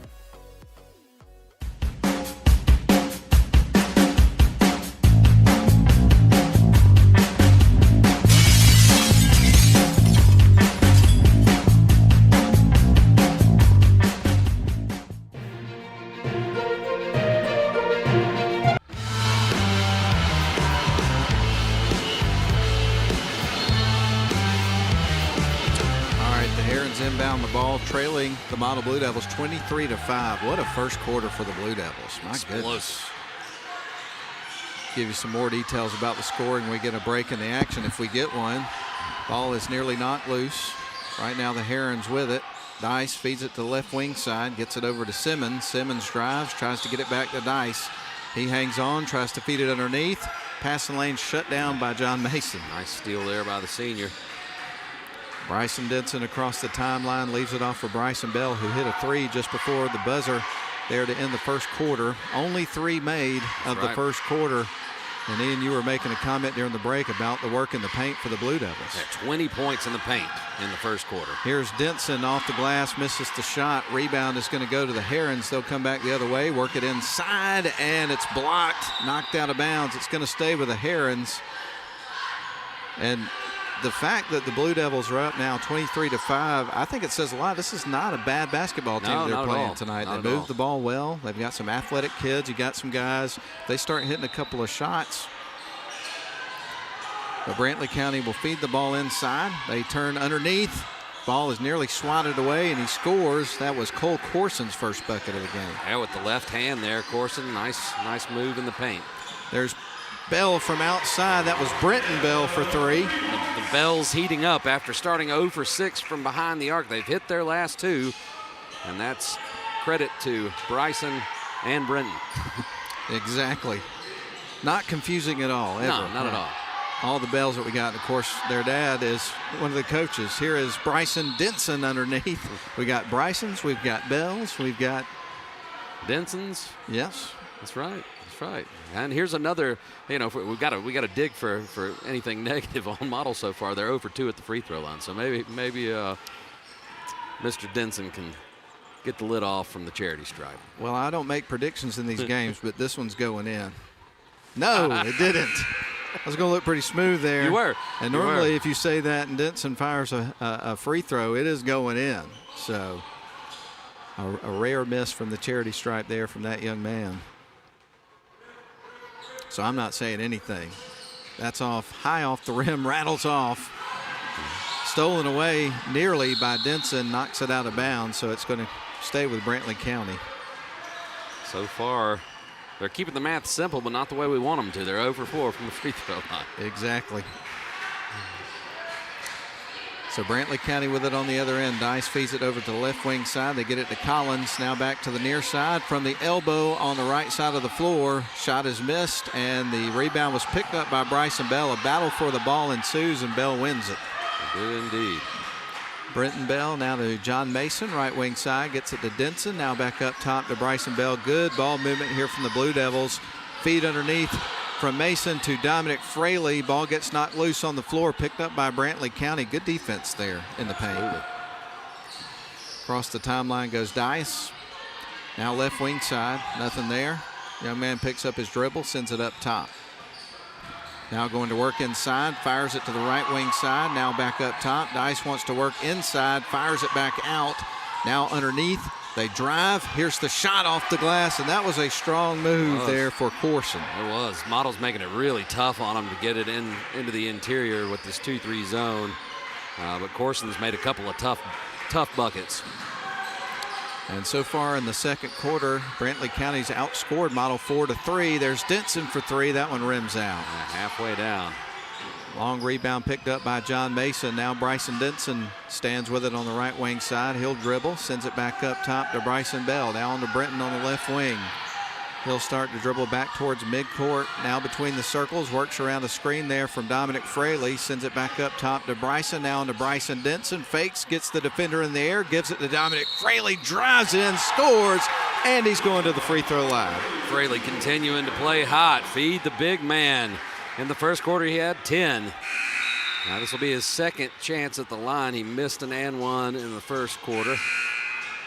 Inbound the ball, trailing the Model Blue Devils 23-5. What a first quarter for the Blue Devils. My goodness. Give you some more details about the scoring when we get a break in the action if we get one. Ball is nearly knocked loose. Right now the Herons with it. Dice feeds it to the left wing side, gets it over to Simmons. Simmons drives, tries to get it back to Dice. He hangs on, tries to feed it underneath. Passing lane shut down by John Mason. Nice steal there by the senior. Bryson Denson across the timeline, leaves it off for Bryson Bell, who hit a three just before the buzzer there to end the first quarter. Only three made of the first quarter. And Ian, you were making a comment during the break about the work in the paint for the Blue Devils. Yeah, 20 points in the paint in the first quarter. Here's Denson off the glass, misses the shot. Rebound is going to go to the Herons. They'll come back the other way, work it inside, and it's blocked, knocked out of bounds. It's going to stay with the Herons. And the fact that the Blue Devils are up now 23-5, I think it says a lot. This is not a bad basketball team they're playing tonight. They move the ball well. They've got some athletic kids. You got some guys. They start hitting a couple of shots. But Brantley County will feed the ball inside. They turn underneath. Ball is nearly swatted away, and he scores. That was Cole Corson's first bucket of the game. Yeah, with the left hand there, Corson. Nice move in the paint. There's Bell from outside. That was Brenton Bell for three. The Bells heating up after starting 0 for 6 from behind the arc. They've hit their last two, and that's credit to Bryson and Brenton. Exactly. Not confusing at all, ever. No, not at all. All the Bells that we got, and of course, their dad is one of the coaches. Here is Bryson Denson underneath. We got Brysons, we've got Bells, we've got Densons. Yes. That's right. That's right. And here's another, we got to dig for anything negative on Model so far. They're 0 for 2 at the free throw line. So maybe Mr. Denson can get the lid off from the charity stripe. Well, I don't make predictions in these games, but this one's going in. No, it didn't. I was going to look pretty smooth there. You were. And normally if you say that and Denson fires a free throw, it is going in. So a rare miss from the charity stripe there from that young man. So I'm not saying anything. That's high off the rim, rattles off. Stolen away nearly by Denson, knocks it out of bounds, so it's going to stay with Brantley County. So far, they're keeping the math simple, but not the way we want them to. They're 0 for 4 from the free throw line. Exactly. So Brantley County with it on the other end. Dice feeds it over to the left wing side. They get it to Collins. Now back to the near side from the elbow on the right side of the floor. Shot is missed, and the rebound was picked up by Bryson Bell. A battle for the ball ensues, and Bell wins it. Good indeed. Brenton Bell now to John Mason, right wing side. Gets it to Denson. Now back up top to Bryson Bell. Good ball movement here from the Blue Devils. Feed underneath from Mason to Dominic Fraley. Ball gets knocked loose on the floor, picked up by Brantley County. Good defense there in the paint. Absolutely. Across the timeline goes Dice. Now left wing side, nothing there. Young man picks up his dribble, sends it up top. Now going to work inside, fires it to the right wing side. Now back up top. Dice wants to work inside, fires it back out. Now underneath. They drive. Here's the shot off the glass, and that was a strong move there for Corson. It was. Model's making it really tough on him to get it into the interior with this 2-3 zone. But Corson's made a couple of tough buckets. And so far in the second quarter, Brantley County's outscored Model 4-3. There's Denson for three. That one rims out. Halfway down. Long rebound picked up by John Mason. Now Bryson Denson stands with it on the right wing side. He'll dribble, sends it back up top to Bryson Bell. Now on to Brenton on the left wing. He'll start to dribble back towards midcourt. Now between the circles, works around a screen there from Dominic Fraley. Sends it back up top to Bryson. Now on to Bryson Denson. Fakes, gets the defender in the air, gives it to Dominic Fraley. Drives in, scores, and he's going to the free throw line. Fraley continuing to play hot. Feed the big man. In the first quarter, he had 10. Now this will be his second chance at the line. He missed an and one in the first quarter,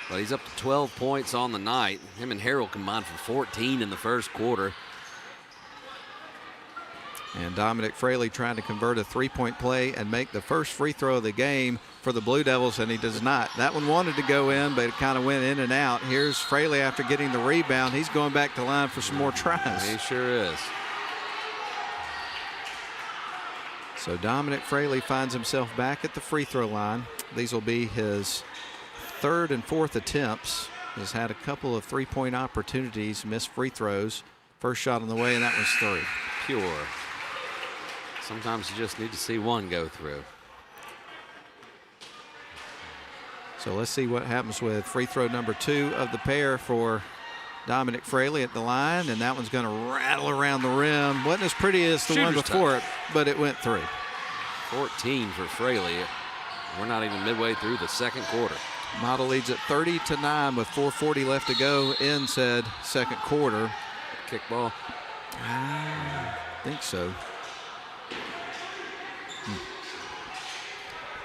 but he's up to 12 points on the night. Him and Harold combined for 14 in the first quarter. And Dominic Fraley trying to convert a three-point play and make the first free throw of the game for the Blue Devils, and he does not. That one wanted to go in, but it kind of went in and out. Here's Fraley after getting the rebound. He's going back to line for some more tries. He sure is. So Dominic Fraley finds himself back at the free throw line. These will be his third and fourth attempts. Has had a couple of three-point opportunities, missed free throws. First shot on the way, and that was three. Pure. Sometimes you just need to see one go through. So let's see what happens with free throw number 2 of the pair for Dominic Fraley at the line, and that one's going to rattle around the rim. Wasn't as pretty as the one before it, but it went through. 14 for Fraley. We're not even midway through the second quarter. Model leads at 30-9 with 4:40 left to go in said second quarter. Kickball? I think so.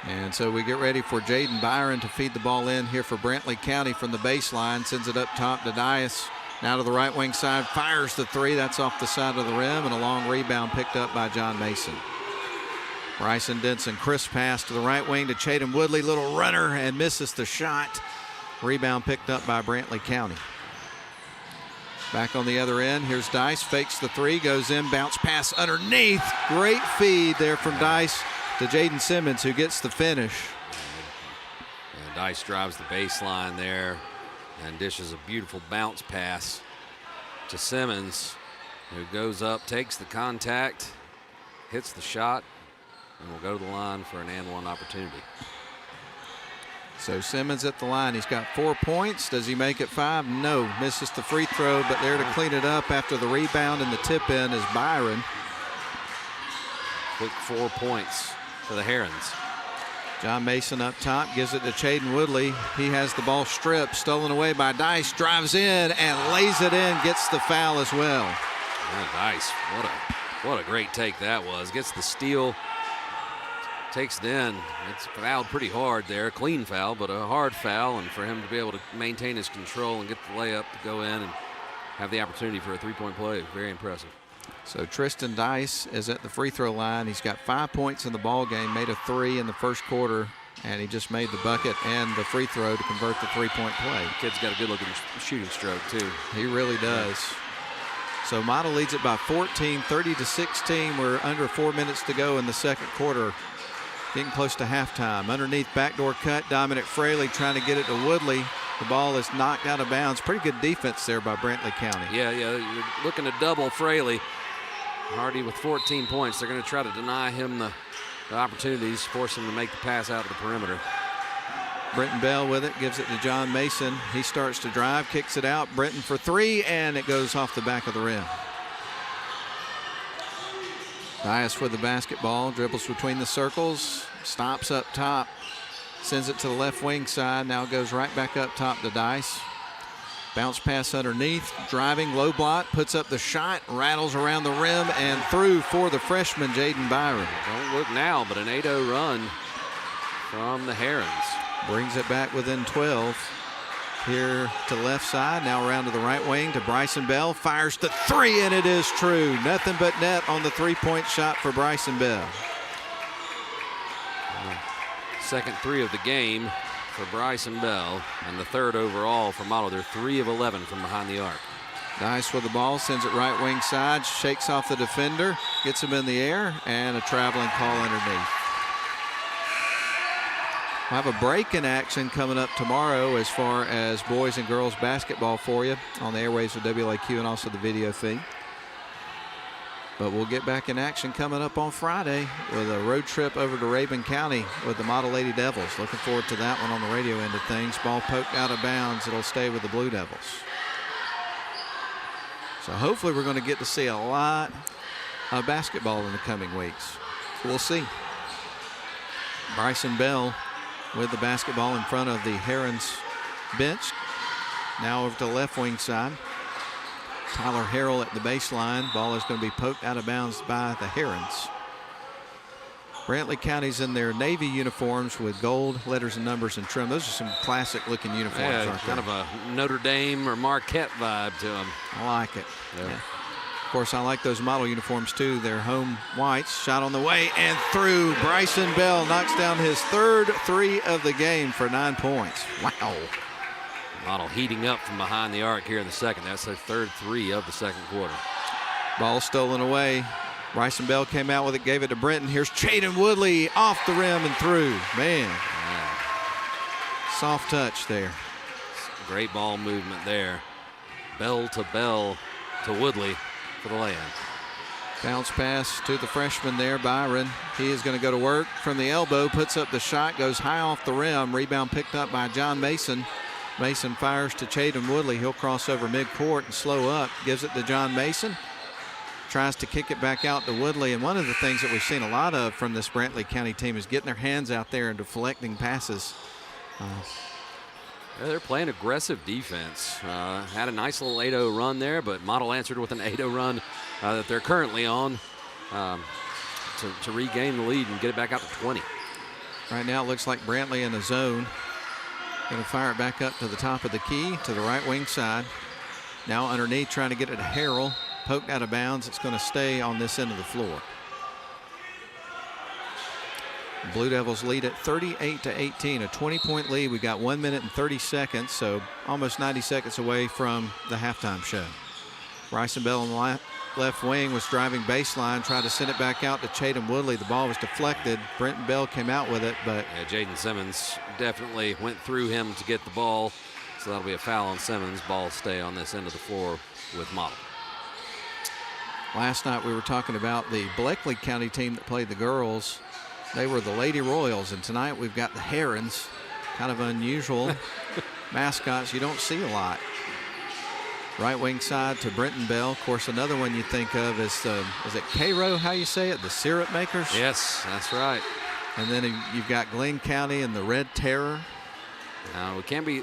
And so we get ready for Jaden Byron to feed the ball in here for Brantley County from the baseline. Sends it up top to Dias. Now to the right wing side. Fires the three. That's off the side of the rim. And a long rebound picked up by John Mason. Bryson Denson, crisp pass to the right wing to Chaden Woodley. Little runner and misses the shot. Rebound picked up by Brantley County. Back on the other end, here's Dice, fakes the three, goes in, bounce pass underneath. Great feed there from Dice to Jaden Simmons, who gets the finish. And Dice drives the baseline there and dishes a beautiful bounce pass to Simmons, who goes up, takes the contact, hits the shot, and will go to the line for an and one opportunity. So Simmons at the line. He's got 4 points. Does he make it 5? No. Misses the free throw, but there to clean it up after the rebound and the tip in is Byron. Quick 4 points for the Herons. John Mason up top, gives it to Chaden Woodley. He has the ball stripped, stolen away by Dice, drives in and lays it in, gets the foul as well. Yeah, Dice, what a great take that was. Gets the steal, takes it in. It's fouled pretty hard there. Clean foul, but a hard foul. And for him to be able to maintain his control and get the layup to go in and have the opportunity for a three-point play, very impressive. So Tristan Dice is at the free throw line. He's got 5 points in the ball game, made a 3 in the first quarter, and he just made the bucket and the free throw to convert the three-point play. The kid's got a good-looking shooting stroke, too. He really does. So Model leads it by 14, 30-16. We're under 4 minutes to go in the second quarter. Getting close to halftime. Underneath, backdoor cut. Dominic Fraley trying to get it to Woodley. The ball is knocked out of bounds. Pretty good defense there by Brantley County. Yeah, you're looking to double Fraley. Hardy with 14 points. They're going to try to deny him the opportunities, force him to make the pass out of the perimeter. Brenton Bell with it, gives it to John Mason. He starts to drive, kicks it out. Brenton for three, and it goes off the back of the rim. Dias with the basketball, dribbles between the circles, stops up top, sends it to the left wing side, now goes right back up top to Dice. Bounce pass underneath, driving, low block, puts up the shot, rattles around the rim and through for the freshman, Jaden Byron. Don't look now, but an 8-0 run from the Herons. Brings it back within 12. Here to left side, now around to the right wing to Bryson Bell, fires the three, and it is true. Nothing but net on the three-point shot for Bryson Bell. Second three of the game for Bryson Bell, and the third overall for Model. They're 3 of 11 from behind the arc. Dice with the ball, sends it right wing side, shakes off the defender, gets him in the air, and a traveling call underneath. We'll have a break in action coming up tomorrow as far as boys and girls basketball for you on the airwaves of WLAQ and also the video feed. But we'll get back in action coming up on Friday with a road trip over to Rabun County with the Model Lady Devils. Looking forward to that one on the radio end of things. Ball poked out of bounds. It'll stay with the Blue Devils. So hopefully we're going to get to see a lot of basketball in the coming weeks. We'll see. Bryson Bell with the basketball in front of the Herons bench. Now over to the left wing side. Tyler Harrell at the baseline. Ball is going to be poked out of bounds by the Herons. Brantley County's in their Navy uniforms with gold letters and numbers and trim. Those are some classic looking uniforms. Yeah, kind of a Notre Dame or Marquette vibe to them. I like it. Yeah. Of course, I like those model uniforms too. They're home whites. Shot on the way and through. Bryson Bell knocks down his third three of the game for 9 points. Wow. Model heating up from behind the arc here in the second. That's their third three of the second quarter. Ball stolen away. Bryson Bell came out with it, gave it to Brenton. Here's Chaden Woodley off the rim and through. Man, soft touch there. Great ball movement there. Bell to Woodley for the layup. Bounce pass to the freshman there, Byron. He is going to go to work from the elbow, puts up the shot, goes high off the rim. Rebound picked up by John Mason. Mason fires to Chaden Woodley. He'll cross over midcourt and slow up. Gives it to John Mason. Tries to kick it back out to Woodley. And one of the things that we've seen a lot of from this Brantley County team is getting their hands out there and deflecting passes. Yeah, they're playing aggressive defense. Had a nice little 8-0 run there, but Model answered with an 8-0 run that they're currently on to regain the lead and get it back out to 20. Right now it looks like Brantley in the zone. Going to fire it back up to the top of the key to the right wing side. Now underneath trying to get it to Harrell. Poked out of bounds. It's going to stay on this end of the floor. Blue Devils lead at 38-18, a 20-point lead. We got 1 minute and 30 seconds, so almost 90 seconds away from the halftime show. Bryson Bell on the left wing was driving baseline, tried to send it back out to Chatham Woodley. The ball was deflected. Brenton Bell came out with it, but Jaden Simmons definitely went through him to get the ball, so that'll be a foul on Simmons. Ball stay on this end of the floor with Model. Last night we were talking about the Bleckley County team that played the girls. They were the Lady Royals, and tonight we've got the Herons. Kind of unusual mascots you don't see a lot. Right wing side to Brenton Bell. Of course, another one you think of is it Cairo, how you say it, the syrup makers? Yes, that's right. And then you've got Glenn County and the Red Terror. We can't be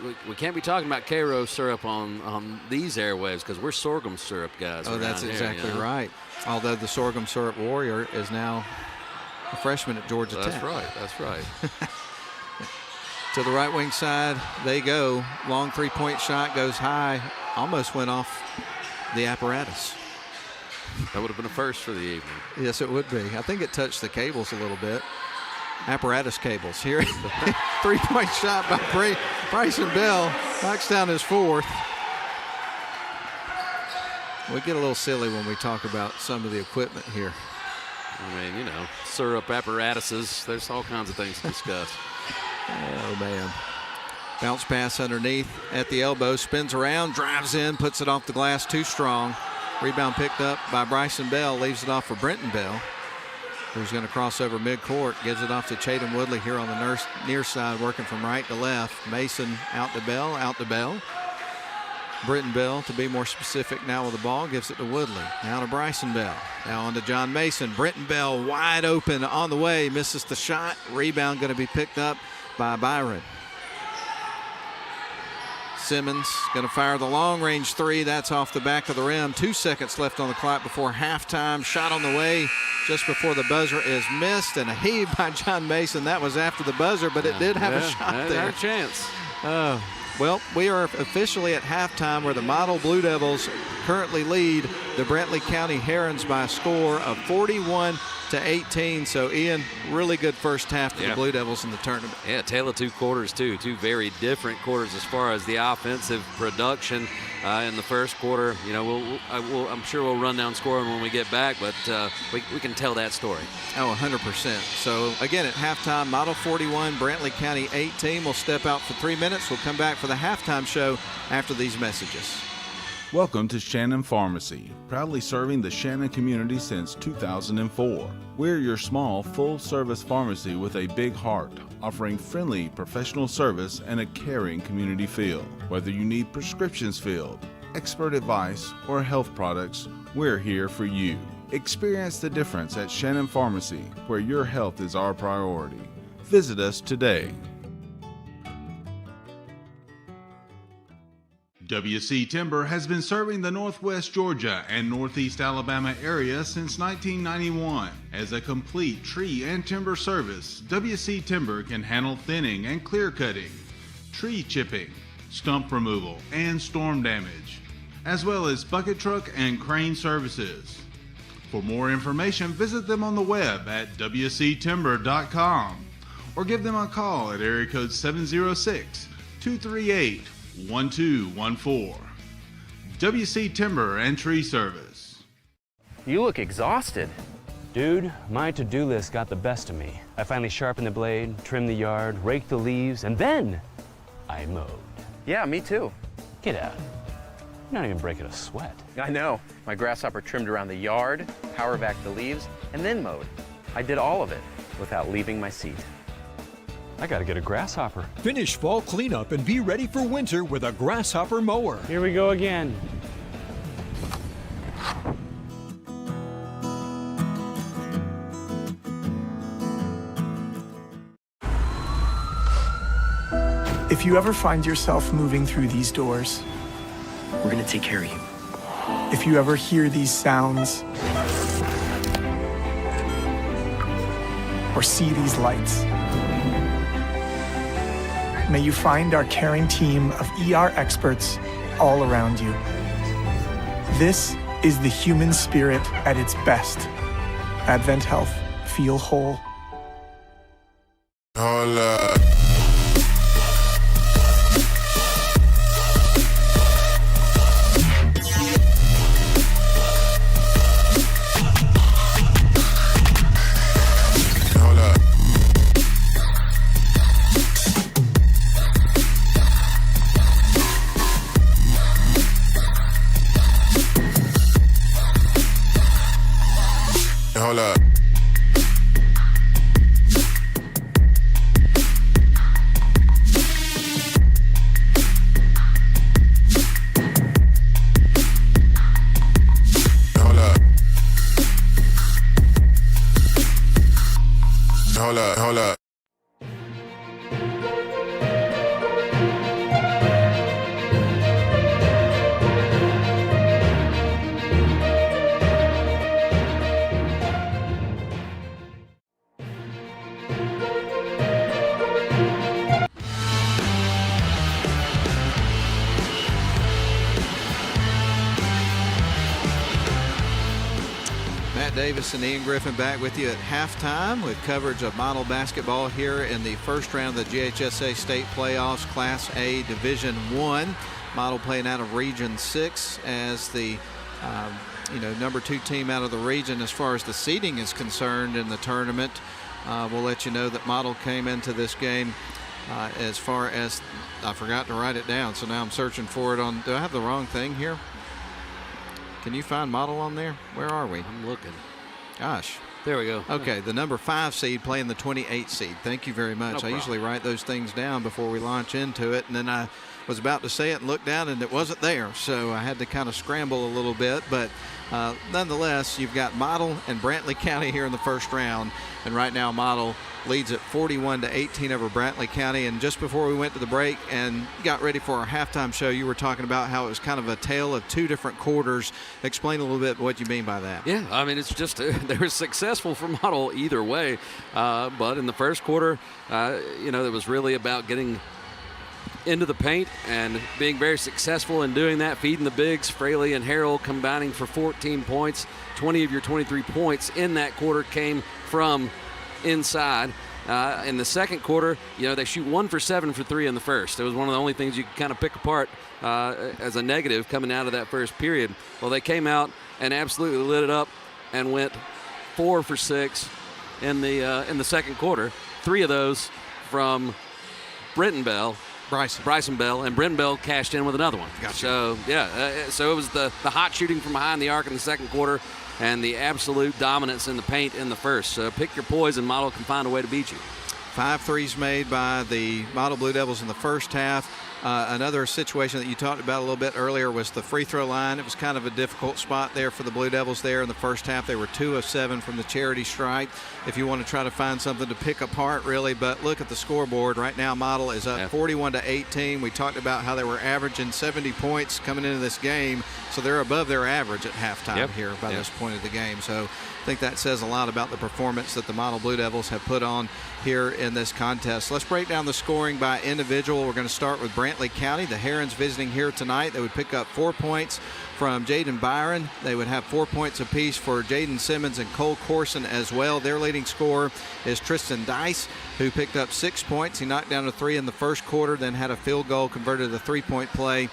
talking about Cairo syrup on these airwaves because we're sorghum syrup guys. Oh, that's exactly here, right. Although the sorghum syrup warrior is now a freshman at Georgia Tech. That's right. To the right wing side, they go. Long three-point shot goes high. Almost went off the apparatus. That would have been a first for the evening. Yes, it would be. I think it touched the cables a little bit. Apparatus cables. Here, three-point shot by Bryson Bell. Knocks down his fourth. We get a little silly when we talk about some of the equipment here. I mean, syrup apparatuses. There's all kinds of things to discuss. Oh, man. Bounce pass underneath at the elbow. Spins around, drives in, puts it off the glass too strong. Rebound picked up by Bryson Bell. Leaves it off for Brenton Bell, who's going to cross over midcourt. Gives it off to Chatham Woodley here on the near side, working from right to left. Mason out to Bell. Brenton Bell, to be more specific now with the ball, gives it to Woodley. Now to Bryson Bell. Now on to John Mason. Brenton Bell wide open on the way. Misses the shot. Rebound going to be picked up by Byron. Simmons going to fire the long-range three. That's off the back of the rim. 2 seconds left on the clock before halftime. Shot on the way just before the buzzer is missed. And a heave by John Mason. That was after the buzzer, but it did have a shot there. Had a chance. Well, we are officially at halftime where the Model Blue Devils currently lead the Brantley County Herons by a score of 41-18. So, Ian, really good first half for the Blue Devils in the tournament. Yeah, tale of two quarters, too. Two very different quarters as far as the offensive production. In the first quarter, I'm sure we'll run down scoring when we get back, but we can tell that story. Oh, 100%. So, again, at halftime, Model 41, Brantley County 18. We'll step out for 3 minutes. We'll come back for the halftime show after these messages. Welcome to Shannon Pharmacy, proudly serving the Shannon community since 2004. We're your small, full-service pharmacy with a big heart, offering friendly professional service and a caring community feel. Whether you need prescriptions filled, expert advice, or health products, we're here for you. Experience the difference at Shannon Pharmacy, where your health is our priority. Visit us today. WC Timber has been serving the Northwest Georgia and Northeast Alabama area since 1991. As a complete tree and timber service, WC Timber can handle thinning and clear cutting, tree chipping, stump removal, and storm damage, as well as bucket truck and crane services. For more information, visit them on the web at wctimber.com or give them a call at area code 706-238-1214. WC Timber and Tree Service. You look exhausted. Dude, my to-do list got the best of me. I finally sharpened the blade, trimmed the yard, raked the leaves, and then I mowed. Yeah, me too. Get out. You're not even breaking a sweat. I know. My grasshopper trimmed around the yard, power backed the leaves, and then mowed. I did all of it without leaving my seat. I gotta get a grasshopper. Finish fall cleanup and be ready for winter with a grasshopper mower. Here we go again. If you ever find yourself moving through these doors, We're gonna take care of you. if you ever hear these sounds, or see these lights, may you find our caring team of ER experts all around you. This is the human spirit at its best. Advent Health. Feel whole. hold up. Hold up. Hold up. Davis and Ian Griffin back with you at halftime with coverage of model basketball here in the first round of the GHSA State Playoffs, Class A Division I. Model playing out of Region 6 as the number 2 team out of the region as far as the seeding is concerned in the tournament. We'll let you know that Model came into this game as far as, I forgot to write it down, so now I'm searching for it on, do I have the wrong thing here? Can you find Model on there? Where are we? I'm looking. Gosh. There we go. Okay, the number 5 seed playing the 28 seed. Thank you very much. No I usually write those things down before we launch into it, and then I was about to say it and look down and it wasn't there, so I had to kind of scramble a little bit. But nonetheless, you've got Model and Brantley County here in the first round, and right now Model leads at 41-18 over Brantley County. And just before we went to the break and got ready for our halftime show, you were talking about how it was kind of a tale of 2 different quarters. Explain a little bit what you mean by that. Yeah, I mean, it's just they were successful for Model either way, but in the first quarter, it was really about getting into the paint and being very successful in doing that, feeding the bigs. Fraley and Harrell combining for 14 points. 20 of your 23 points in that quarter came from inside. In the second quarter, they shoot 1 for 7 for 3 in the first. It was one of the only things you could kind of pick apart as a negative coming out of that first period. Well, they came out and absolutely lit it up and went 4 for 6 in the second quarter. 3 of those from Bryson Bell, and Brenton Bell cashed in with another one. Gotcha. So, so it was the hot shooting from behind the arc in the second quarter and the absolute dominance in the paint in the first. So pick your poison. Model can find a way to beat you. 5 threes made by the Model Blue Devils in the first half. Another situation that you talked about a little bit earlier was the free throw line. It was kind of a difficult spot there for the Blue Devils there in the first half. They were 2 of 7 from the charity stripe. If you want to try to find something to pick apart, really, but look at the scoreboard. Right now, Model is up 41-18. We talked about how they were averaging 70 points coming into this game, so they're above their average at halftime here by this point of the game. So I think that says a lot about the performance that the Model Blue Devils have put on here in this contest. Let's break down the scoring by individual. We're going to start with Brantley County. The Herons visiting here tonight. They would pick up 4 points from Jaden Byron. They would have 4 points apiece for Jaden Simmons and Cole Corson as well. Their leading scorer is Tristan Dice, who picked up 6 points. He knocked down a 3 in the first quarter, then had a field goal, converted a 3-point play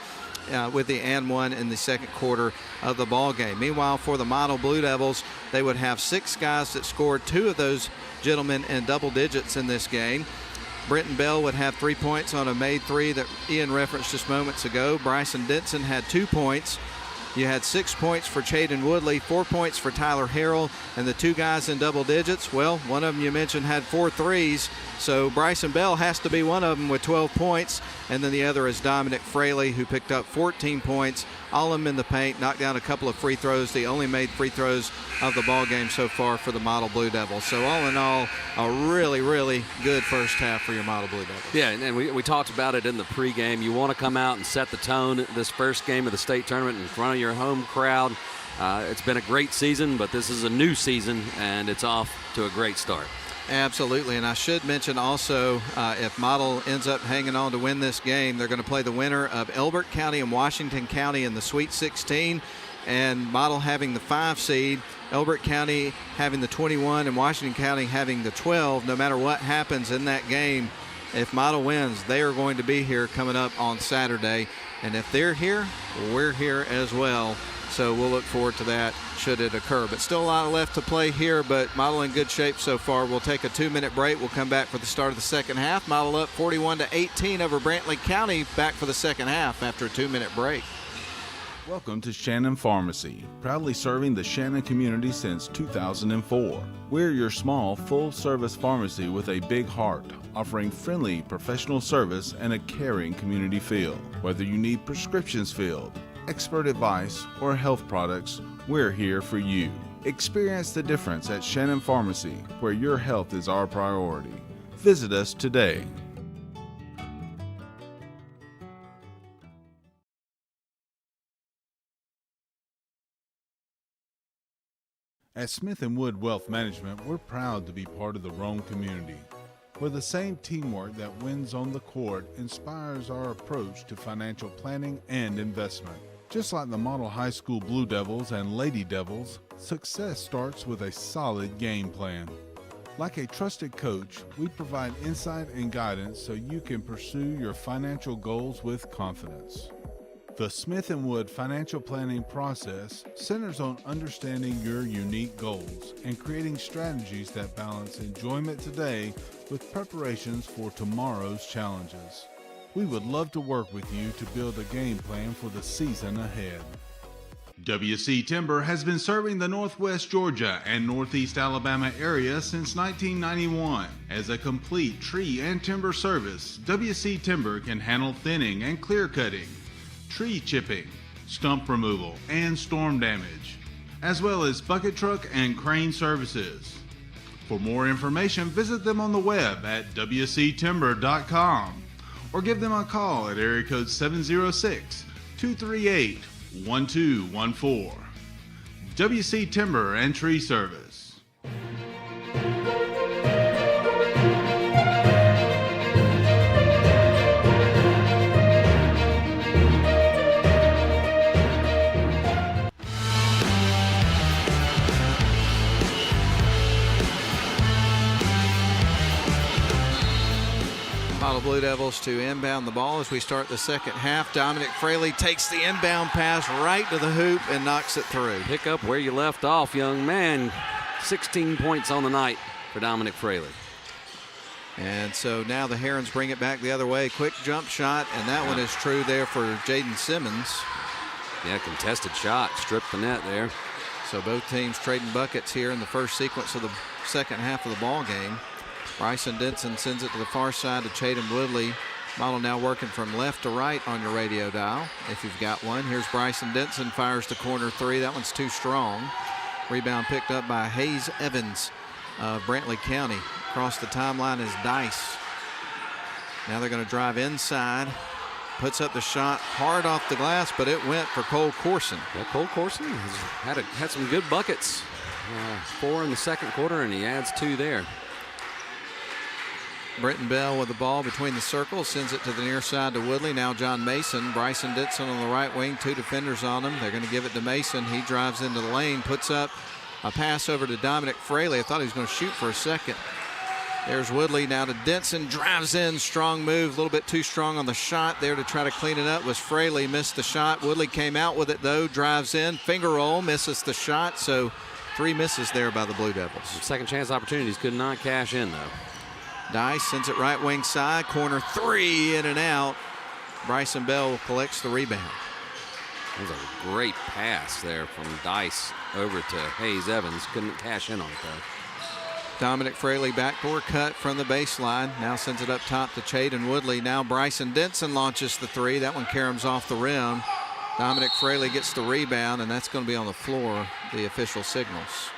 with the and one in the second quarter of the ball game. Meanwhile, for the Model Blue Devils, they would have 6 guys that scored, 2 of those gentlemen in double digits in this game. Brenton Bell would have 3 points on a made 3 that Ian referenced just moments ago. Bryson Denson had 2 points. You had 6 points for Chaden Woodley, 4 points for Tyler Harrell, and the 2 guys in double digits, well, one of them you mentioned had 4 threes, so Bryson Bell has to be one of them with 12 points, and then the other is Dominic Fraley, who picked up 14 points, all of them in the paint, knocked down a couple of free throws, the only made free throws of the ball game so far for the Model Blue Devils. So all in all, a really, really good first half for your Model Blue Devils. Yeah, and we talked about it in the pregame. You want to come out and set the tone this first game of the state tournament in front of your home crowd. It's been a great season, but this is a new season, and it's off to a great start. Absolutely, and I should mention also, if Model ends up hanging on to win this game, they're going to play the winner of Elbert County and Washington County in the Sweet 16, and Model having the 5 seed, Elbert County having the 21, and Washington County having the 12. No matter what happens in that game, if Model wins, they are going to be here coming up on Saturday, and if they're here, we're here as well. So we'll look forward to that should it occur. But still a lot left to play here, but Model in good shape so far. We'll take a 2-minute break. We'll come back for the start of the second half. Model up 41-18 over Brantley County, back for the second half after a 2-minute break. Welcome to Shannon Pharmacy, proudly serving the Shannon community since 2004. We're your small, full-service pharmacy with a big heart, offering friendly, professional service and a caring community feel. Whether you need prescriptions filled, expert advice, or health products, we're here for you. Experience the difference at Shannon Pharmacy, where your health is our priority. Visit us today. At Smith & Wood Wealth Management, we're proud to be part of the Rome community, where the same teamwork that wins on the court inspires our approach to financial planning and investment. Just like the Model High School Blue Devils and Lady Devils, success starts with a solid game plan. Like a trusted coach, we provide insight and guidance so you can pursue your financial goals with confidence. The Smith & Wood financial planning process centers on understanding your unique goals and creating strategies that balance enjoyment today with preparations for tomorrow's challenges. We would love to work with you to build a game plan for the season ahead. WC Timber has been serving the Northwest Georgia and Northeast Alabama area since 1991. As a complete tree and timber service, WC Timber can handle thinning and clear cutting, tree chipping, stump removal, and storm damage, as well as bucket truck and crane services. For more information, visit them on the web at wctimber.com or give them a call at area code 706-238-1214. WC Timber and Tree Service. Blue Devils to inbound the ball as we start the second half. Dominic Fraley takes the inbound pass right to the hoop and knocks it through. Pick up where you left off, young man. 16 points on the night for Dominic Fraley. And so now the Herons bring it back the other way. Quick jump shot, and that one is true there for Jaden Simmons. Yeah, contested shot, stripped the net there. So both teams trading buckets here in the first sequence of the second half of the ball game. Bryson Denson sends it to the far side to Chaden Woodley. Model now working from left to right on your radio dial, if you've got one. Here's Bryson Denson, fires to corner three. That one's too strong. Rebound picked up by Hayes Evans of Brantley County. Across the timeline is Dice. Now they're going to drive inside. Puts up the shot hard off the glass, but it went for Cole Corson. Yeah, Cole Corson has had some good buckets. 4 in the second quarter, and he adds 2 there. Brenton Bell with the ball between the circles, sends it to the near side to Woodley. Now John Mason. Bryson Denson on the right wing, 2 defenders on him. They're going to give it to Mason. He drives into the lane, puts up a pass over to Dominic Fraley. I thought he was going to shoot for a second. There's Woodley now to Denson, drives in, strong move, a little bit too strong on the shot there to try to clean it up. Was Fraley, missed the shot. Woodley came out with it though, drives in, finger roll, misses the shot. So 3 misses there by the Blue Devils. Second chance opportunities could not cash in though. Dice sends it right wing side, corner 3, in and out. Bryson Bell collects the rebound. That was a great pass there from Dice over to Hayes Evans. Couldn't cash in on it though. Dominic Fraley backdoor cut from the baseline. Now sends it up top to Chaden Woodley. Now Bryson Denson launches the 3. That one caroms off the rim. Dominic Fraley gets the rebound, and that's going to be on the floor, the official signals.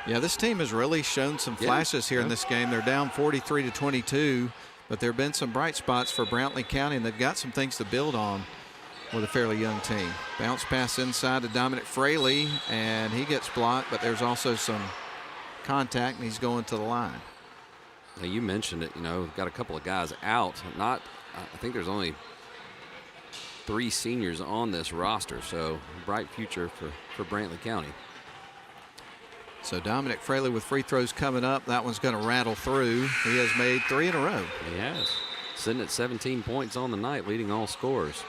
Yeah, this team has really shown some flashes here in this game. They're down 43-22, but there have been some bright spots for Brantley County, and they've got some things to build on. with a fairly young team. Bounce pass inside to Dominic Fraley, and he gets blocked, but there's also some contact, and he's going to the line. Now you mentioned it, got a couple of guys out. I think there's only 3 seniors on this roster, so bright future for Brantley County. So Dominic Fraley with free throws coming up. That one's going to rattle through. He has made 3 in a row. He has. Sitting at 17 points on the night, leading all scorers.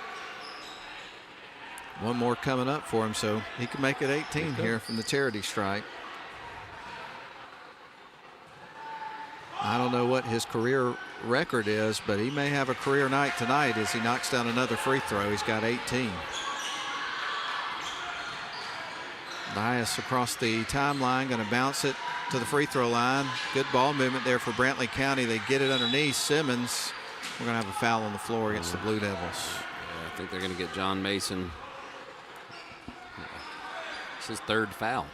One more coming up for him, so he can make it 18 here from the charity strike. I don't know what his career record is, but he may have a career night tonight as he knocks down another free throw. He's got 18. Bias across the timeline, going to bounce it to the free throw line. Good ball movement there for Brantley County. They get it underneath Simmons. We're going to have a foul on the floor against the Blue Devils. Yeah, I think they're going to get John Mason. It's his 3rd foul.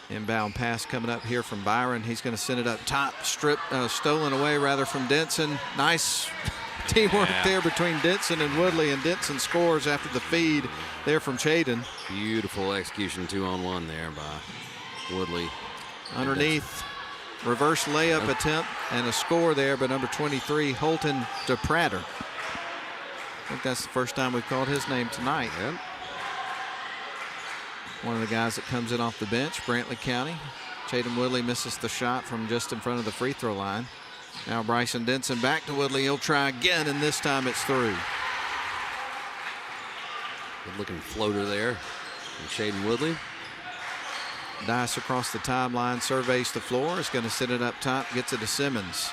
Inbound pass coming up here from Byron. He's going to send it up top. Stolen away rather from Denson. Nice teamwork there between Denson and Woodley, and Denson scores after the feed there from Chaden. Beautiful execution 2-on-1 there by Woodley. Underneath, reverse layup attempt and a score there by number 23, Holton DePrater. I think that's the first time we've called his name tonight. Yep. One of the guys that comes in off the bench, Brantley County. Chaden Woodley misses the shot from just in front of the free throw line. Now Bryson Denson back to Woodley. He'll try again, and this time it's through. Good looking floater there from Chaden Woodley. Dice across the timeline, surveys the floor, is going to sit it up top, gets it to Simmons.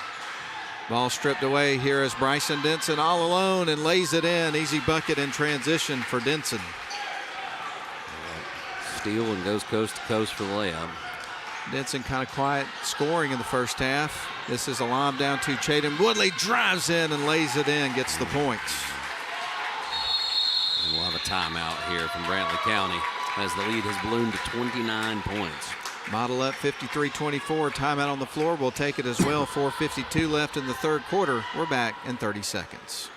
Ball stripped away here as Bryson Denson all alone and lays it in. Easy bucket in transition for Denson. Steal and goes coast to coast for the layup. Denson kind of quiet scoring in the first half. This is a lob down to Chaden Woodley, drives in and lays it in, gets the points. And we'll have a timeout here from Brantley County as the lead has ballooned to 29 points. Model up 53-24. Timeout on the floor. We'll take it as well. 4:52 left in the 3rd quarter. We're back in 30 seconds.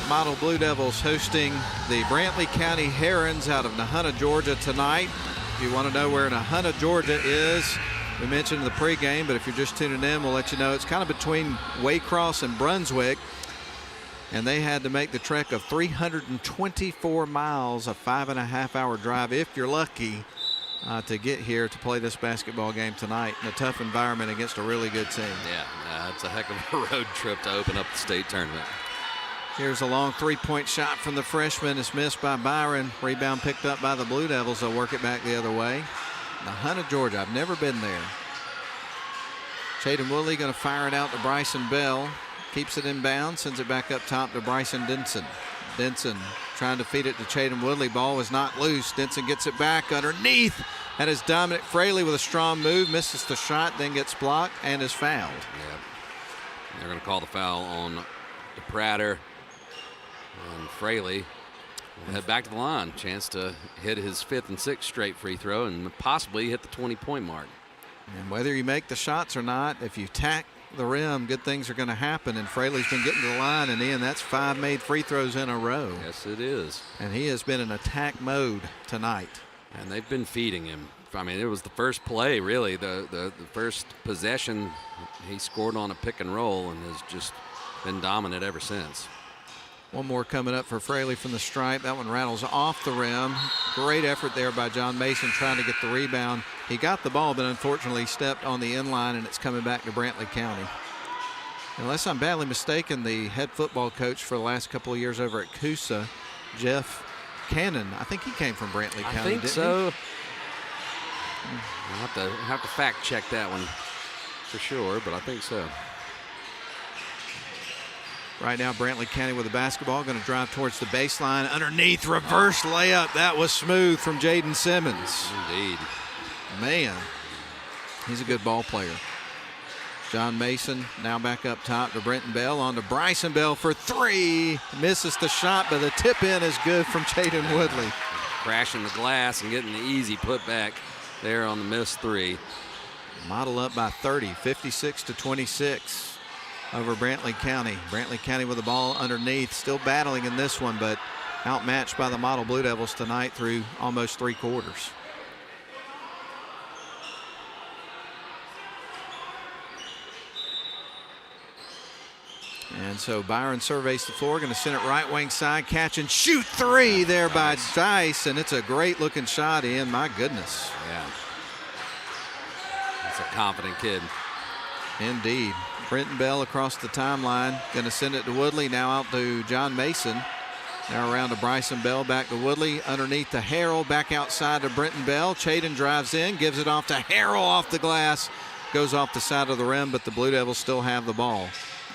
Model Blue Devils hosting the Brantley County Herons out of Nahunta, Georgia tonight. If you want to know where Nahunta, Georgia is, we mentioned the pregame, but if you're just tuning in, we'll let you know it's kind of between Waycross and Brunswick. And they had to make the trek of 324 miles, a 5.5-hour drive, if you're lucky, to get here to play this basketball game tonight in a tough environment against a really good team. Yeah, it's a heck of a road trip to open up the state tournament. Here's a long 3-point shot from the freshman. It's missed by Byron. Rebound picked up by the Blue Devils. They'll work it back the other way. Nahunta, Georgia. I've never been there. Chaden Woodley going to fire it out to Bryson Bell. Keeps it in bounds. Sends it back up top to Bryson Denson. Denson trying to feed it to Chaden Woodley. Ball is not loose. Denson gets it back underneath. That is Dominic Fraley with a strong move. Misses the shot, then gets blocked and is fouled. Yep. They're going to call the foul on DePrater. And Fraley will head back to the line. Chance to hit his 5th and 6th straight free throw and possibly hit the 20-point mark. And whether you make the shots or not, if you tack the rim, good things are going to happen. And Fraley's been getting to the line, and Ian, that's 5 made free throws in a row. Yes, it is. And he has been in attack mode tonight. And they've been feeding him. I mean, it was the first play, really. The first possession, he scored on a pick and roll and has just been dominant ever since. One more coming up for Fraley from the stripe. That one rattles off the rim. Great effort there by John Mason trying to get the rebound. He got the ball, but unfortunately stepped on the inline, and it's coming back to Brantley County. Unless I'm badly mistaken, the head football coach for the last couple of years over at Coosa, Jeff Cannon, I think he came from Brantley County, I think so. I'll have to fact check that one for sure, but I think so. Right now, Brantley County with the basketball, going to drive towards the baseline. Underneath, reverse layup. That was smooth from Jaden Simmons. Indeed. Man, he's a good ball player. John Mason now back up top to Brenton Bell. On to Bryson Bell for three. Misses the shot, but the tip in is good from Jaden Woodley. Crashing the glass and getting the easy putback there on the missed three. Model up by 30, 56-26 over Brantley County. Brantley County with the ball underneath, still battling in this one, but outmatched by the Model Blue Devils tonight through almost 3 quarters. And so Byron surveys the floor, going to send it right wing side, catch and shoot three there by Dice, and it's a great looking shot in. My goodness. Yeah. That's a confident kid. Indeed. Brenton Bell across the timeline, going to send it to Woodley, now out to John Mason. Now around to Bryson Bell, back to Woodley, underneath to Harrell, back outside to Brenton Bell. Chaden drives in, gives it off to Harrell off the glass, goes off the side of the rim, but the Blue Devils still have the ball.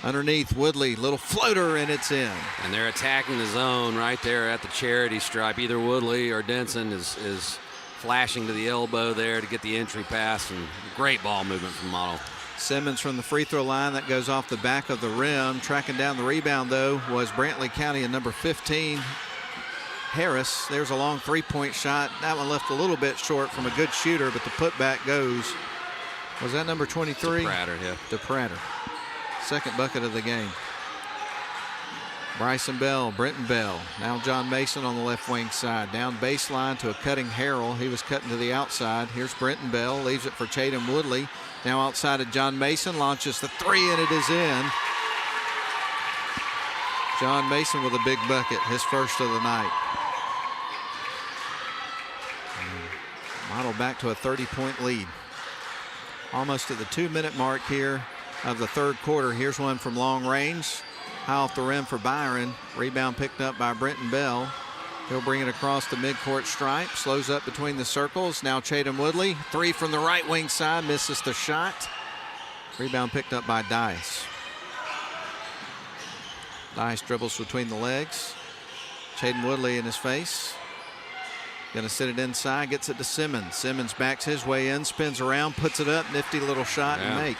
Underneath, Woodley, little floater, and it's in. And they're attacking the zone right there at the charity stripe. Either Woodley or Denson is flashing to the elbow there to get the entry pass, and great ball movement from Model. Simmons from the free throw line, that goes off the back of the rim. Tracking down the rebound, though, was Brantley County and number 15, Harris. There's a long three-point shot. That one left a little bit short from a good shooter, but the putback goes. Was that number 23? DePratter, yeah. DePratter. Second bucket of the game. Bryson Bell, Brenton Bell. Now John Mason on the left wing side. Down baseline to a cutting Harrell. He was cutting to the outside. Here's Brenton Bell. Leaves it for Chaden Woodley. Now outside of John Mason. Launches the three, and it is in. John Mason with a big bucket. His first of the night. Model back to a 30-point lead. Almost at the 2-minute mark here of the third quarter. Here's one from long range. High off the rim for Byron. Rebound picked up by Brenton Bell. He'll bring it across the midcourt stripe. Slows up between the circles. Now Chaden Woodley. Three from the right wing side. Misses the shot. Rebound picked up by Dice. Dice dribbles between the legs. Chaden Woodley in his face. Going to sit it inside. Gets it to Simmons. Simmons backs his way in. Spins around. Puts it up. Nifty little shot and make.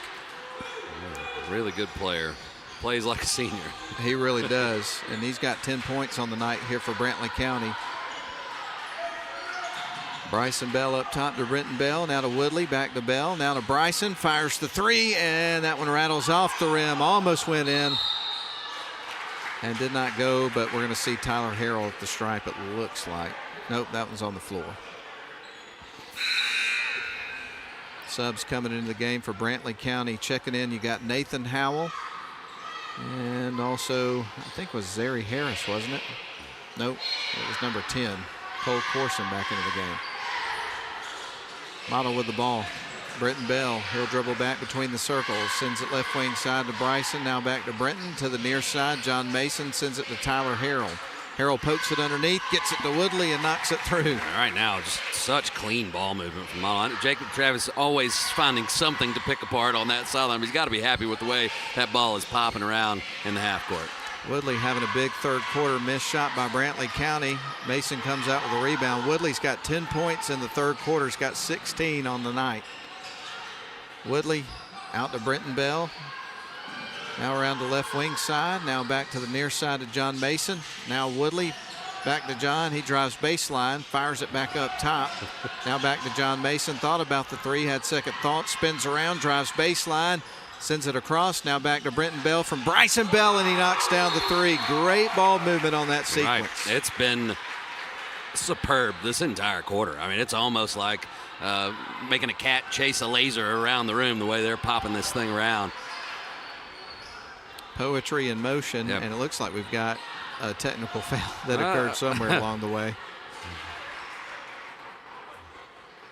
Really good player. Plays like a senior. He really does. And he's got 10 points on the night here for Brantley County. Bryson Bell up top to Brenton Bell. Now to Woodley. Back to Bell. Now to Bryson. Fires the three. And that one rattles off the rim. Almost went in. And did not go. But we're going to see Tyler Harrell at the stripe, it looks like. Nope, that one's on the floor. Subs coming into the game for Brantley County. Checking in, you got Nathan Howell. And also, I think it was Zary Harris, wasn't it? Nope, it was number 10. Cole Corson back into the game. Model with the ball. Brenton Bell, he'll dribble back between the circles. Sends it left wing side to Bryson. Now back to Brenton to the near side. John Mason sends it to Tyler Harrell. Harrell pokes it underneath, gets it to Woodley, and knocks it through. Right now, just such clean ball movement from Model. Jacob Travis always finding something to pick apart on that sideline. He's got to be happy with the way that ball is popping around in the half court. Woodley having a big third quarter missed shot by Brantley County. Mason comes out with a rebound. Woodley's got 10 points in the third quarter. He's got 16 on the night. Woodley out to Brenton Bell. Now around the left wing side. Now back to the near side of John Mason. Now Woodley back to John. He drives baseline, fires it back up top. Now back to John Mason. Thought about the three, had second thought. Spins around, drives baseline, sends it across. Now back to Brenton Bell from Bryson Bell, and he knocks down the three. Great ball movement on that sequence. Right. It's been superb this entire quarter. I mean, it's almost like making a cat chase a laser around the room the way they're popping this thing around. Poetry in motion, yep. And it looks like we've got a technical foul that occurred somewhere along the way.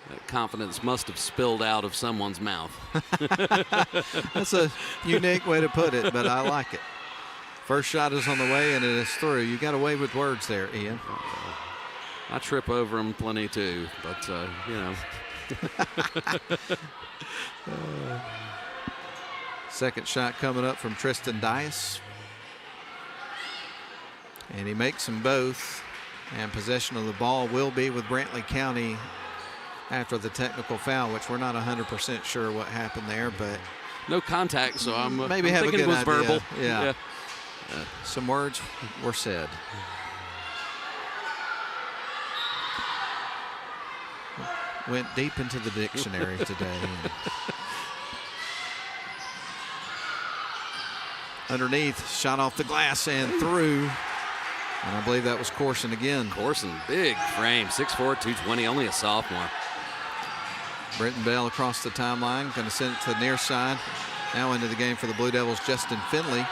That confidence must have spilled out of someone's mouth. That's a unique way to put it, but I like it. First shot is on the way, and it is through. You got away with words there, Ian. I trip over them plenty too, but you know. Second shot coming up from Tristan Dias. And he makes them both. And possession of the ball will be with Brantley County after the technical foul, which we're not 100% sure what happened there, but no contact, so I'm maybe I'm have a thinking good it was idea. verbal. Yeah. Some words were said. Went deep into the dictionary today. Underneath, shot off the glass and through. And I believe that was Corson again. Corson, big frame, 6'4", 220, only a sophomore. Britton Bell across the timeline, going to send it to the near side. Now into the game for the Blue Devils, Justin Finley.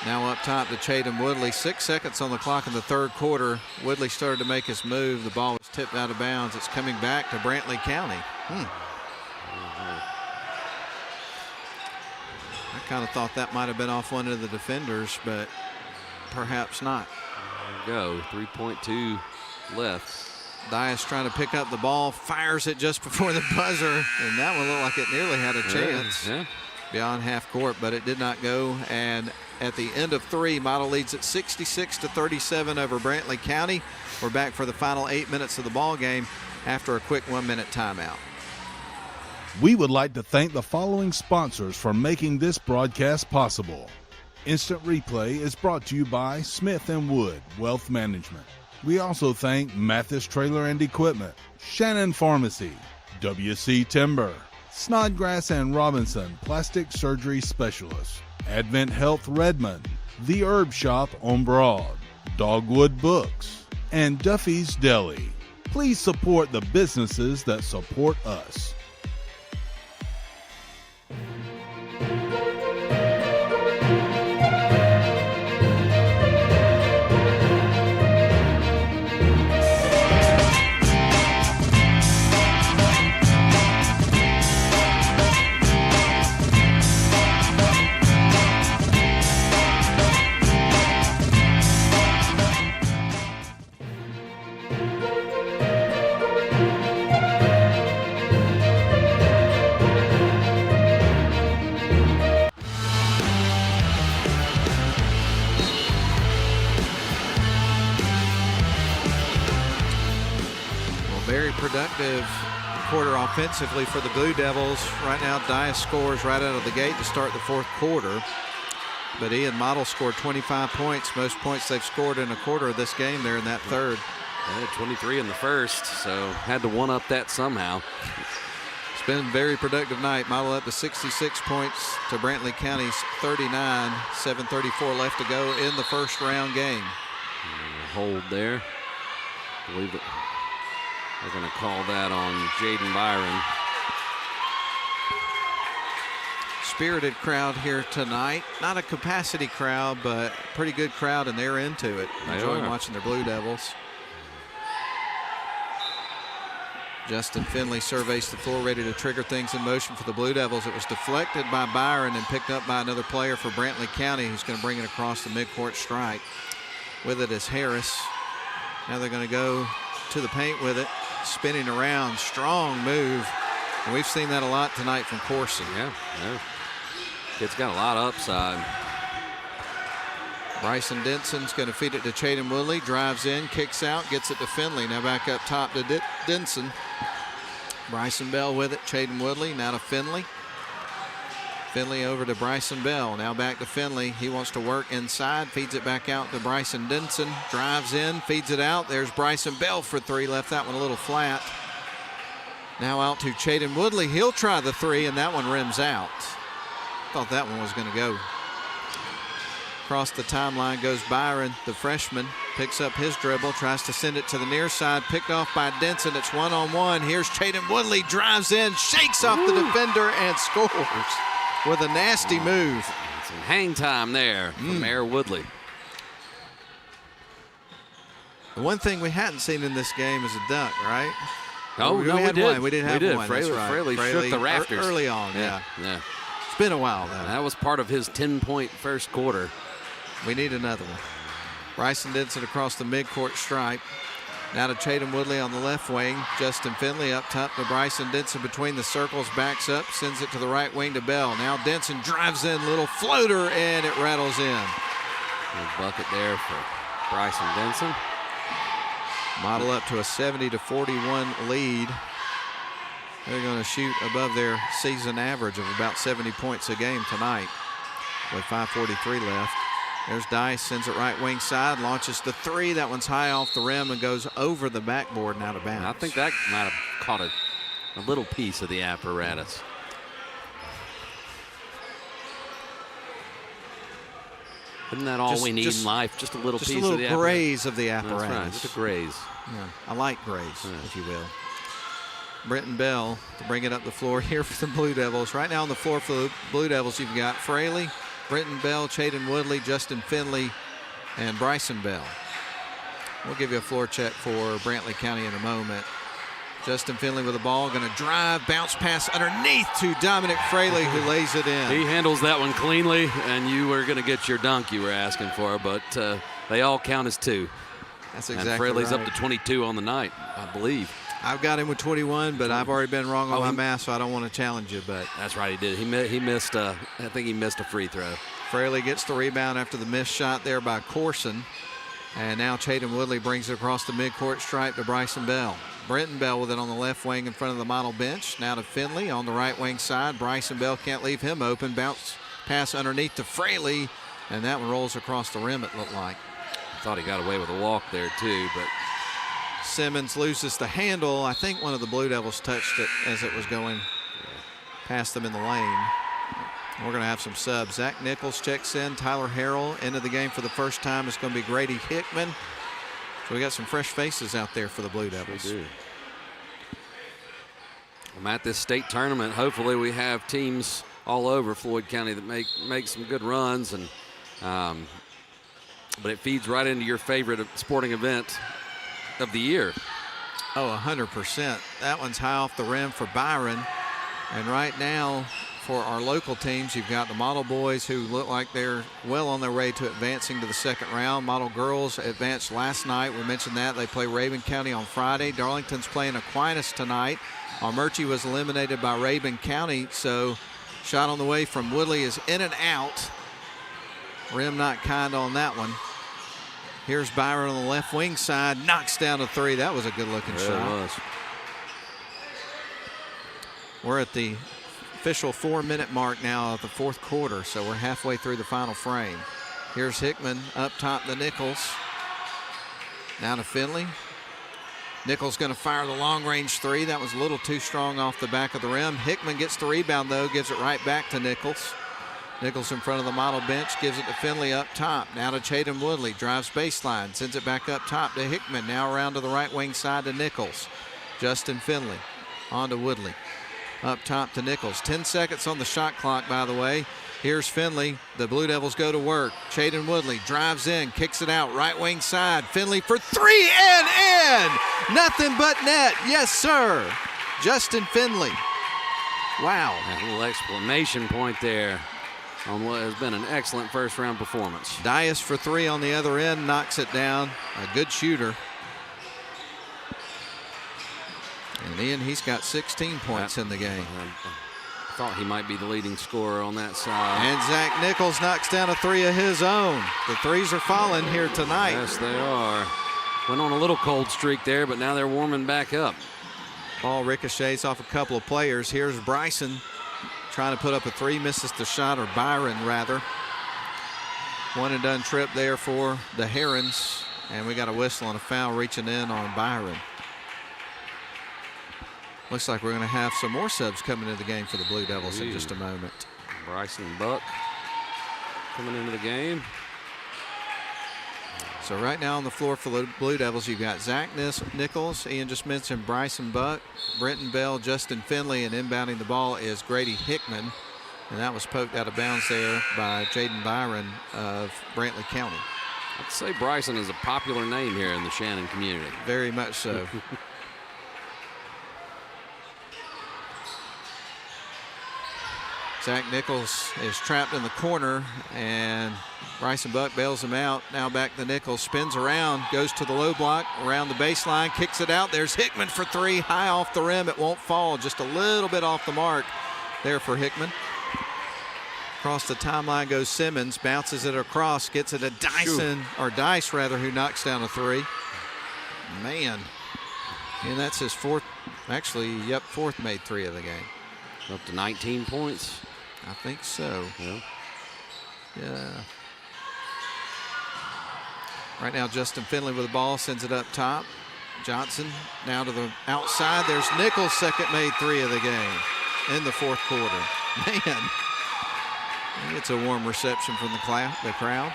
Now up top to Chaden Woodley. 6 seconds on the clock in the third quarter. Woodley started to make his move. The ball was tipped out of bounds. It's coming back to Brantley County. I kind of thought that might have been off one of the defenders, but perhaps not. There you go, 3.2 left. Dias trying to pick up the ball, fires it just before the buzzer, and that one looked like it nearly had a chance. Yeah. Beyond half court, but it did not go. And at the end of three, Model leads at 66-37 over Brantley County. We're back for the final 8 minutes of the ball game after a quick 1 minute timeout. We would like to thank the following sponsors for making this broadcast possible. Instant Replay is brought to you by Smith & Wood Wealth Management. We also thank Mathis Trailer and Equipment, Shannon Pharmacy, WC Timber, Snodgrass and Robinson Plastic Surgery Specialists, Advent Health Redmond, The Herb Shop on Broad, Dogwood Books, and Duffy's Deli. Please support the businesses that support us. Productive quarter offensively for the Blue Devils. Right now, Dias scores right out of the gate to start the fourth quarter. But Ian Model scored 25 points, most points they've scored in a quarter of this game there in that third. They had 23 in the first, so had to one-up that somehow. It's been a very productive night. Model up to 66 points to Brantley County's 39. 7:34 left to go in the first round game. Hold there. I believe it. They're going to call that on Jaden Byron. Spirited crowd here tonight. Not a capacity crowd, but pretty good crowd, and they're into it. Enjoying watching their Blue Devils. Justin Finley surveys the floor, ready to trigger things in motion for the Blue Devils. It was deflected by Byron and picked up by another player for Brantley County, who's going to bring it across the midcourt stripe. With it is Harris. Now they're going to go to the paint with it. Spinning around, strong move. And we've seen that a lot tonight from Corson. Yeah. Kid's got a lot of upside. Bryson Denson's going to feed it to Chaden Woodley. Drives in, kicks out, gets it to Finley. Now back up top to Denson. Bryson Bell with it. Chaden Woodley now to Finley. Finley over to Bryson Bell. Now back to Finley. He wants to work inside. Feeds it back out to Bryson Denson. Drives in, feeds it out. There's Bryson Bell for three. Left that one a little flat. Now out to Chaden Woodley. He'll try the three, and that one rims out. Thought that one was going to go. Across the timeline goes Byron, the freshman. Picks up his dribble, tries to send it to the near side. Picked off by Denson. It's one-on-one. Here's Chaden Woodley. Drives in, shakes off the defender, and scores with a nasty move. Some hang time there from Mayor Woodley. The one thing we hadn't seen in this game is a dunk, right? Oh, we did. One. We didn't have one. Fraley shook the rafters. Early on, yeah. It's been a while, though. That was part of his 10-point first quarter. We need another one. Bryson Denson across the midcourt stripe. Now to Chatham Woodley on the left wing. Justin Finley up top to Bryson Denson between the circles, backs up, sends it to the right wing to Bell. Now Denson drives in, little floater, and it rattles in. Good bucket there for Bryson Denson. Model up to a 70-41 lead. They're going to shoot above their season average of about 70 points a game tonight with 5:43 left. There's Dice, sends it right wing side, launches the three. That one's high off the rim and goes over the backboard and out of bounds. I think that might have caught a little piece of the apparatus. Isn't that all we need in life? Just a little piece of the apparatus. Just a little graze of the apparatus. That's right, just a graze. Yeah, I like graze, if you will. Brenton Bell to bring it up the floor here for the Blue Devils. Right now on the floor for the Blue Devils, you've got Fraley, Brenton Bell, Chaden Woodley, Justin Finley, and Bryson Bell. We'll give you a floor check for Brantley County in a moment. Justin Finley with the ball, going to drive, bounce pass underneath to Dominic Fraley, who lays it in. He handles that one cleanly, and you were going to get your dunk you were asking for, but they all count as two. That's exactly right. And Fraley's right. up to 22 on the night, I believe. I've got him with 21, but I've already been wrong on my math, so I don't want to challenge you. But that's right, he did. He missed. I think he missed a free throw. Fraley gets the rebound after the missed shot there by Corson, and now Chatham Woodley brings it across the midcourt stripe to Bryson Bell. Brenton Bell with it on the left wing in front of the model bench. Now to Finley on the right wing side. Bryson Bell can't leave him open. Bounce pass underneath to Fraley, and that one rolls across the rim. It looked like. I thought he got away with a walk there too, but. Simmons loses the handle. I think one of the Blue Devils touched it as it was going past them in the lane. We're going to have some subs. Zach Nichols checks in. Tyler Harrell into the game for the first time. It's going to be Grady Hickman. So we got some fresh faces out there for the Blue Devils. Sure do. I'm at this state tournament. Hopefully we have teams all over Floyd County that make some good runs, and but it feeds right into your favorite sporting event of the year. Oh, 100%. That one's high off the rim for Byron. And right now for our local teams, you've got the Model Boys, who look like they're well on their way to advancing to the second round. Model Girls advanced last night. We mentioned that. They play Rabun County on Friday. Darlington's playing Aquinas tonight. Armurchie was eliminated by Rabun County, so shot on the way from Woodley is in and out. Rim not kind on that one. Here's Byron on the left wing side, knocks down a three. That was a good-looking shot. It was. We're at the official 4-minute mark now of the fourth quarter, so we're halfway through the final frame. Here's Hickman up top to Nichols. Now to Finley. Nichols going to fire the long-range three. That was a little too strong off the back of the rim. Hickman gets the rebound, though, gives it right back to Nichols. Nichols in front of the model bench, gives it to Finley up top. Now to Chatham Woodley, drives baseline, sends it back up top to Hickman. Now around to the right wing side to Nichols. Justin Finley on to Woodley. Up top to Nichols. 10 seconds on the shot clock, by the way. Here's Finley. The Blue Devils go to work. Chatham Woodley drives in, kicks it out, right wing side. Finley for three and in! Nothing but net. Yes, sir. Justin Finley. Wow. A little exclamation point there on what has been an excellent first-round performance. Dias for three on the other end, knocks it down. A good shooter. And Ian, he's got 16 points in the game. I thought he might be the leading scorer on that side. And Zach Nichols knocks down a three of his own. The threes are falling here tonight. Yes, they are. Went on a little cold streak there, but now they're warming back up. Ball ricochets off a couple of players. Here's Bryson trying to put up a three, misses the shot, or Byron rather. One and done trip there for the Herons, and we got a whistle and a foul reaching in on Byron. Looks like we're going to have some more subs coming into the game for the Blue Devils in just a moment. Bryson Buck coming into the game. So right now on the floor for the Blue Devils, you've got Zach Nichols, Ian just mentioned Bryson Buck, Brenton Bell, Justin Finley, and inbounding the ball is Grady Hickman. And that was poked out of bounds there by Jaden Byron of Brantley County. I'd say Bryson is a popular name here in the Shannon community. Very much so. Zach Nichols is trapped in the corner, and Bryson Buck bails him out. Now back to Nichols, spins around, goes to the low block, around the baseline, kicks it out. There's Hickman for three, high off the rim. It won't fall, just a little bit off the mark there for Hickman. Across the timeline goes Simmons, bounces it across, gets it to Dice, who knocks down a three. Man, and that's his fourth made three of the game. Up to 19 points. I think so. Yeah. Right now, Justin Finley with the ball, sends it up top. Johnson now to the outside. There's Nichols' second made three of the game in the fourth quarter. Man, it's a warm reception from the crowd.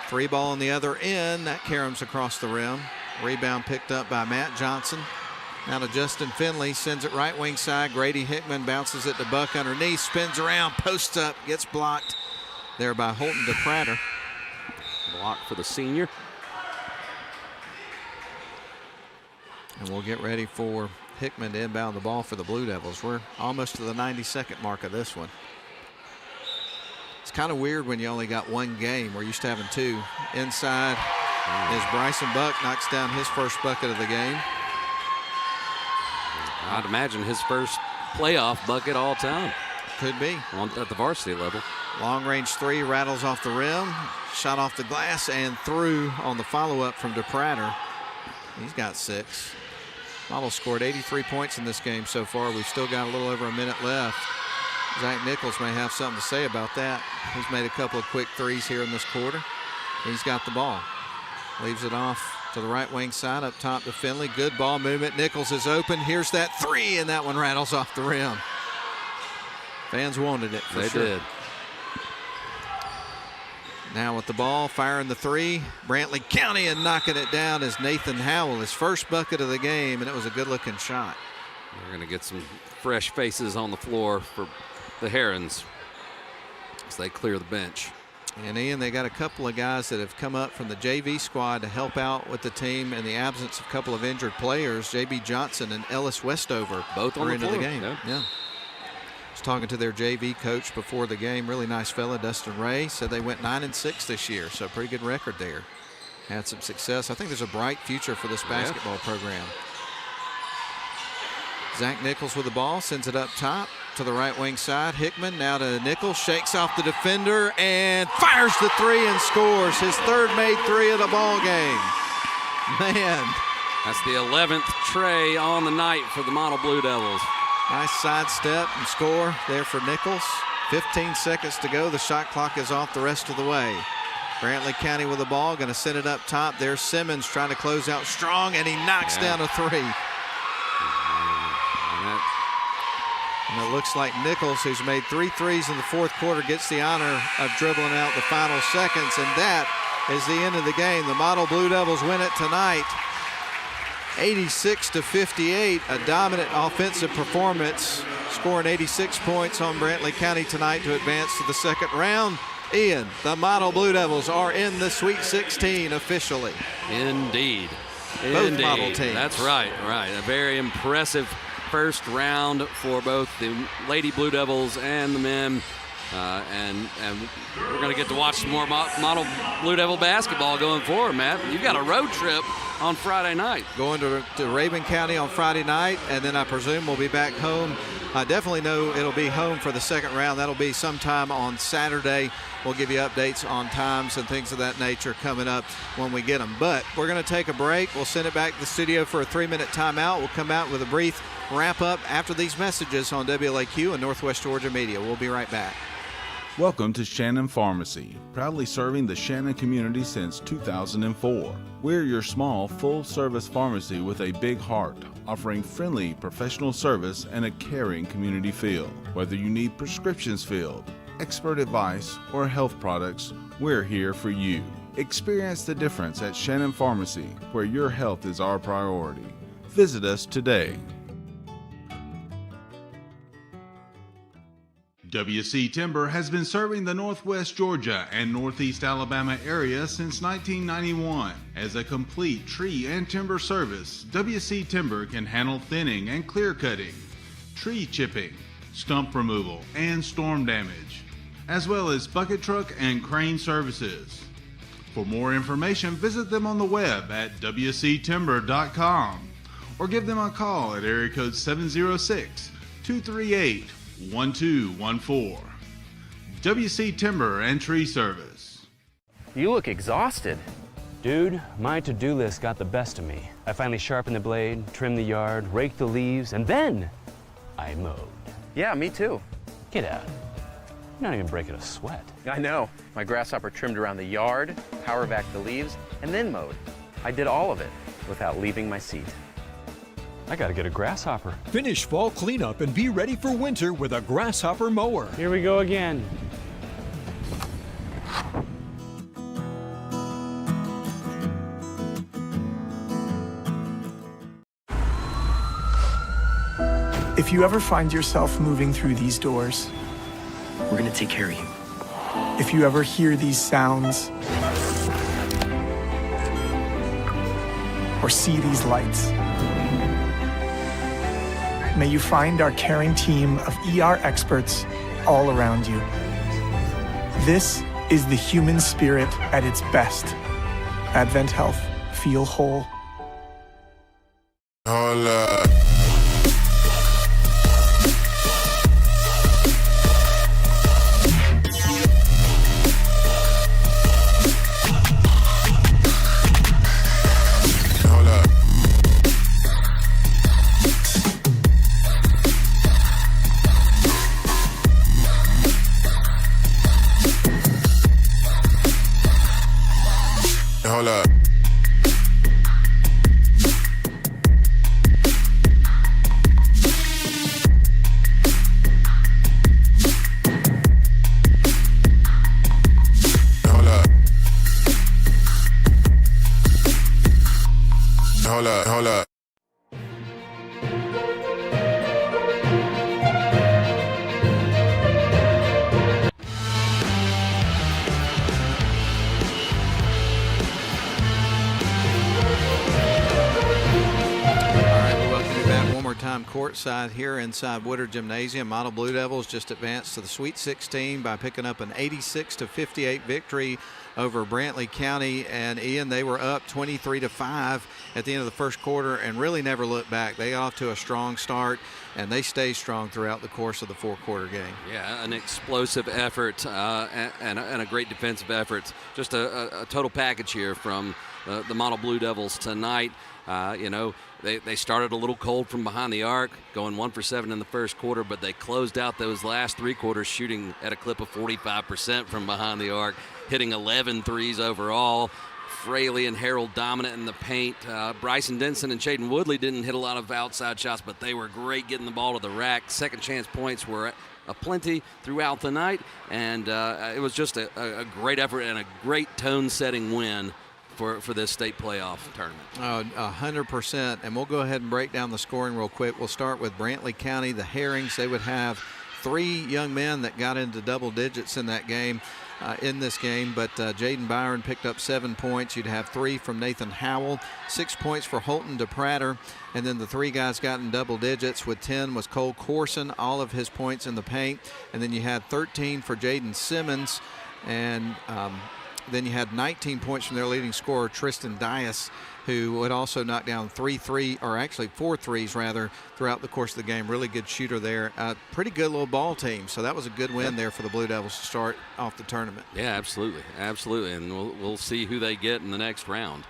Three ball on the other end. That caroms across the rim. Rebound picked up by Matt Johnson. Now to Justin Finley, sends it right wing side. Grady Hickman bounces it to Buck underneath, spins around, posts up, gets blocked there by Holton DePratter. Block for the senior. And we'll get ready for Hickman to inbound the ball for the Blue Devils. We're almost to the 92nd mark of this one. It's kind of weird when you only got one game. We're used to having two. Inside is Bryson Buck, knocks down his first bucket of the game. I'd imagine his first playoff bucket all time. Could be. At the varsity level. Long range three, rattles off the rim, shot off the glass and through on the follow-up from DePratter. He's got 6. Model scored 83 points in this game so far. We've still got a little over a minute left. Zach Nichols may have something to say about that. He's made a couple of quick threes here in this quarter. He's got the ball. Leaves it off to the right wing side, up top to Finley. Good ball movement. Nichols is open. Here's that three, and that one rattles off the rim. Fans wanted it for sure. They did. Now with the ball, firing the three. Brantley County and knocking it down is Nathan Howell, his first bucket of the game, and it was a good-looking shot. We're going to get some fresh faces on the floor for the Herons as they clear the bench. And Ian, they got a couple of guys that have come up from the JV squad to help out with the team in the absence of a couple of injured players. J.B. Johnson and Ellis Westover both on the into floor. The game. Yeah. Was talking to their JV coach before the game. Really nice fella, Dustin Ray. Said they went 9-6 this year, so pretty good record there. Had some success. I think there's a bright future for this basketball program. Zach Nichols with the ball, sends it up top to the right wing side. Hickman now to Nichols, shakes off the defender and fires the three and scores his third made three of the ball game. Man. That's the 11th tray on the night for the Model Blue Devils. Nice sidestep and score there for Nichols. 15 seconds to go. The shot clock is off the rest of the way. Brantley County with the ball, going to send it up top. There's Simmons trying to close out strong, and he knocks down a three. And it looks like Nichols, who's made 3 threes in the fourth quarter, gets the honor of dribbling out the final seconds, and that is the end of the game. The Model Blue Devils win it tonight, 86-58, a dominant offensive performance, scoring 86 points on Brantley County tonight to advance to the second round. Ian, the Model Blue Devils are in the Sweet 16 officially. Indeed. Both model teams. That's right. A very impressive first round for both the Lady Blue Devils and the men. And we're going to get to watch some more Model Blue Devil basketball going forward, Matt. You've got a road trip on Friday night. Going to Raven County on Friday night, and then I presume we'll be back home. I definitely know it'll be home for the second round. That'll be sometime on Saturday. We'll give you updates on times and things of that nature coming up when we get them. But we're going to take a break. We'll send it back to the studio for a 3-minute timeout. We'll come out with a brief wrap-up after these messages on WLAQ and Northwest Georgia Media. We'll be right back. Welcome to Shannon Pharmacy, proudly serving the Shannon community since 2004. We're your small, full-service pharmacy with a big heart, offering friendly professional service and a caring community feel. Whether you need prescriptions filled, expert advice, or health products, we're here for you. Experience the difference at Shannon Pharmacy, where your health is our priority. Visit us today. WC Timber has been serving the Northwest Georgia and Northeast Alabama area since 1991. As a complete tree and timber service, WC Timber can handle thinning and clear cutting, tree chipping, stump removal, and storm damage, as well as bucket truck and crane services. For more information, visit them on the web at wctimber.com or give them a call at area code 706-238-1214. WC Timber and Tree Service. You look exhausted. Dude, my to-do list got the best of me. I finally sharpened the blade, trimmed the yard, raked the leaves, and then I mowed. Yeah, me too. Get out. You're not even breaking a sweat. I know. My grasshopper trimmed around the yard, power vac the leaves, and then mowed. I did all of it without leaving my seat. I gotta get a grasshopper. Finish fall cleanup and be ready for winter with a grasshopper mower. Here we go again. If you ever find yourself moving through these doors, We're gonna take care of you. if you ever hear these sounds, or see these lights, may you find our caring team of ER experts all around you. This is the human spirit at its best. Advent Health. Feel whole. Hold up. Hold up. Hold up. Hold up. Hold up. Time courtside here inside Woodard Gymnasium. Model Blue Devils just advanced to the Sweet 16 by picking up an 86-58 victory over Brantley County. And Ian, they were up 23-5 at the end of the first quarter and really never looked back. They got off to a strong start and they stayed strong throughout the course of the four-quarter game. Yeah, an explosive effort and a great defensive effort. Just a total package here from the Model Blue Devils tonight. They started a little cold from behind the arc, going 1 for 7 in the first quarter, but they closed out those last three quarters shooting at a clip of 45% from behind the arc, hitting 11 threes overall. Fraley and Harold dominant in the paint. Bryson Denson and Shaden Woodley didn't hit a lot of outside shots, but they were great getting the ball to the rack. Second chance points were aplenty throughout the night, and it was just a great effort and a great tone-setting win for this state playoff tournament. 100%. And we'll go ahead and break down the scoring real quick. We'll start with Brantley County. The Herons, they would have 3 young men that got into double digits in that game, in this game. But Jaden Byron picked up 7 points. You'd have 3 from Nathan Howell, 6 points for Holton DePrater. And then the 3 guys got in double digits. With 10 was Cole Corson, all of his points in the paint. And then you had 13 for Jaden Simmons. And then you had 19 points from their leading scorer, Tristan Dias, who would also knock down 4 threes rather, throughout the course of the game. Really good shooter there. Pretty good little ball team. So that was a good win there for the Blue Devils to start off the tournament. Yeah, absolutely. And we'll see who they get in the next round.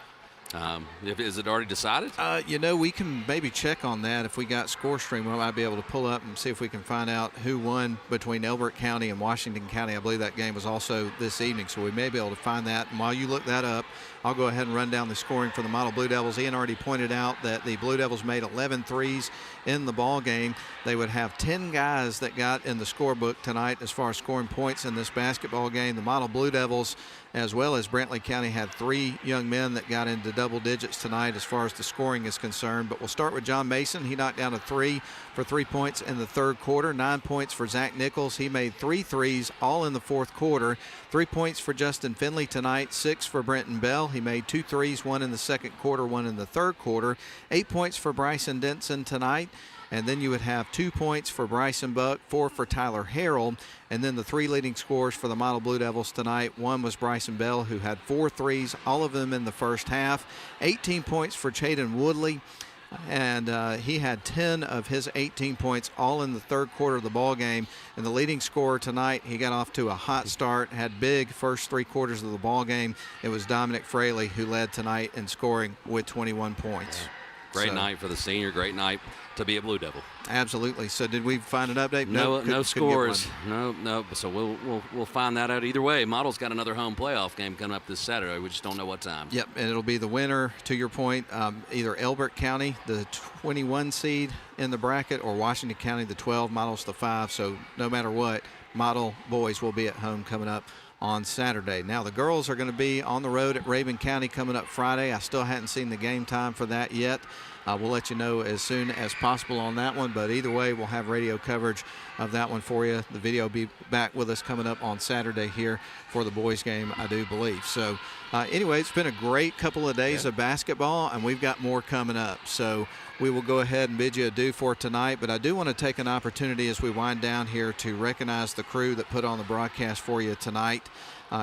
Is it already decided? We can maybe check on that. If we got ScoreStream, we might be able to pull up and see if we can find out who won between Elbert County and Washington County. I believe that game was also this evening, so we may be able to find that. And while you look that up, I'll go ahead and run down the scoring for the Model Blue Devils. Ian already pointed out that the Blue Devils made 11 threes in the ball game. They would have 10 guys that got in the scorebook tonight as far as scoring points in this basketball game. The Model Blue Devils, as well as Brantley County, had 3 young men that got into double digits tonight as far as the scoring is concerned. But we'll start with John Mason. He knocked down a 3 for 3 points in the third quarter. 9 points for Zach Nichols. He made 3 threes all in the fourth quarter. 3 points for Justin Finley tonight. 6 for Brenton Bell. He made 2 threes, 1 in the second quarter, 1 in the third quarter. 8 points for Bryson Denson tonight. And then you would have 2 points for Bryson Buck, 4 for Tyler Harrell. And then the 3 leading scorers for the Model Blue Devils tonight. One was Bryson Bell, who had 4 threes, all of them in the first half. 18 points for Chaden Woodley. And he had 10 of his 18 points all in the third quarter of the ball game. And the leading scorer tonight, he got off to a hot start, had big first 3 quarters of the ball game. It was Dominic Fraley who led tonight in scoring with 21 points. Great night for the senior, great night to be a Blue Devil. Absolutely. So did we find an update? No scores. No. So we'll find that out either way. Model's got another home playoff game coming up this Saturday. We just don't know what time. Yep, and it'll be the winner, to your point, either Elbert County, the 21 seed in the bracket, or Washington County, the 12, Model's the 5. So no matter what, Model boys will be at home coming up on Saturday. Now the girls are going to be on the road at Rabun County coming up Friday. I still hadn't seen the game time for that yet. We'll let you know as soon as possible on that one, but either way, we'll have radio coverage of that one for you. The video will be back with us coming up on Saturday here for the boys game, I do believe. So anyway, it's been a great couple of days of basketball, and we've got more coming up. So we will go ahead and bid you adieu for tonight, but I do want to take an opportunity as we wind down here to recognize the crew that put on the broadcast for you tonight.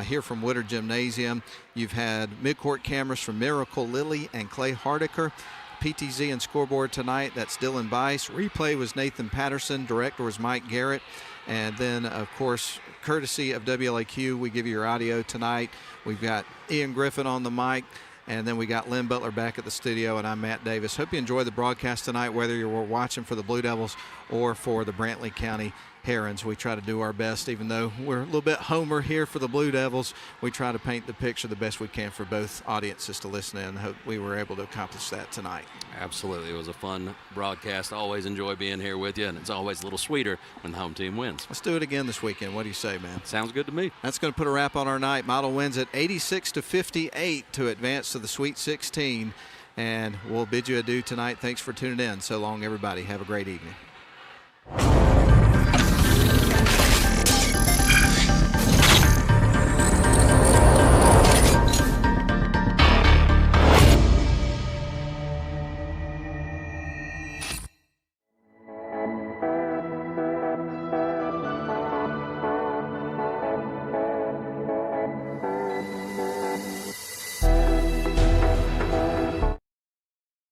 Here from Woodard Gymnasium, you've had midcourt cameras from Miracle Lilly and Clay Hardiker. PTZ and scoreboard tonight, that's Dylan Bice. Replay was Nathan Patterson. Director was Mike Garrett. And then, of course, courtesy of WLAQ, we give you your audio tonight. We've got Ian Griffin on the mic. And then we got Lynn Butler back at the studio, and I'm Matt Davis. Hope you enjoyed the broadcast tonight, whether you were watching for the Blue Devils or for the Brantley County Herons. We try to do our best, even though we're a little bit homer here for the Blue Devils. We try to paint the picture the best we can for both audiences to listen in. Hope we were able to accomplish that tonight. Absolutely. It was a fun broadcast. I always enjoy being here with you, and it's always a little sweeter when the home team wins. Let's do it again this weekend. What do you say, man? Sounds good to me. That's going to put a wrap on our night. Model wins at 86-58 to advance to the Sweet 16. And we'll bid you adieu tonight. Thanks for tuning in. So long, everybody. Have a great evening.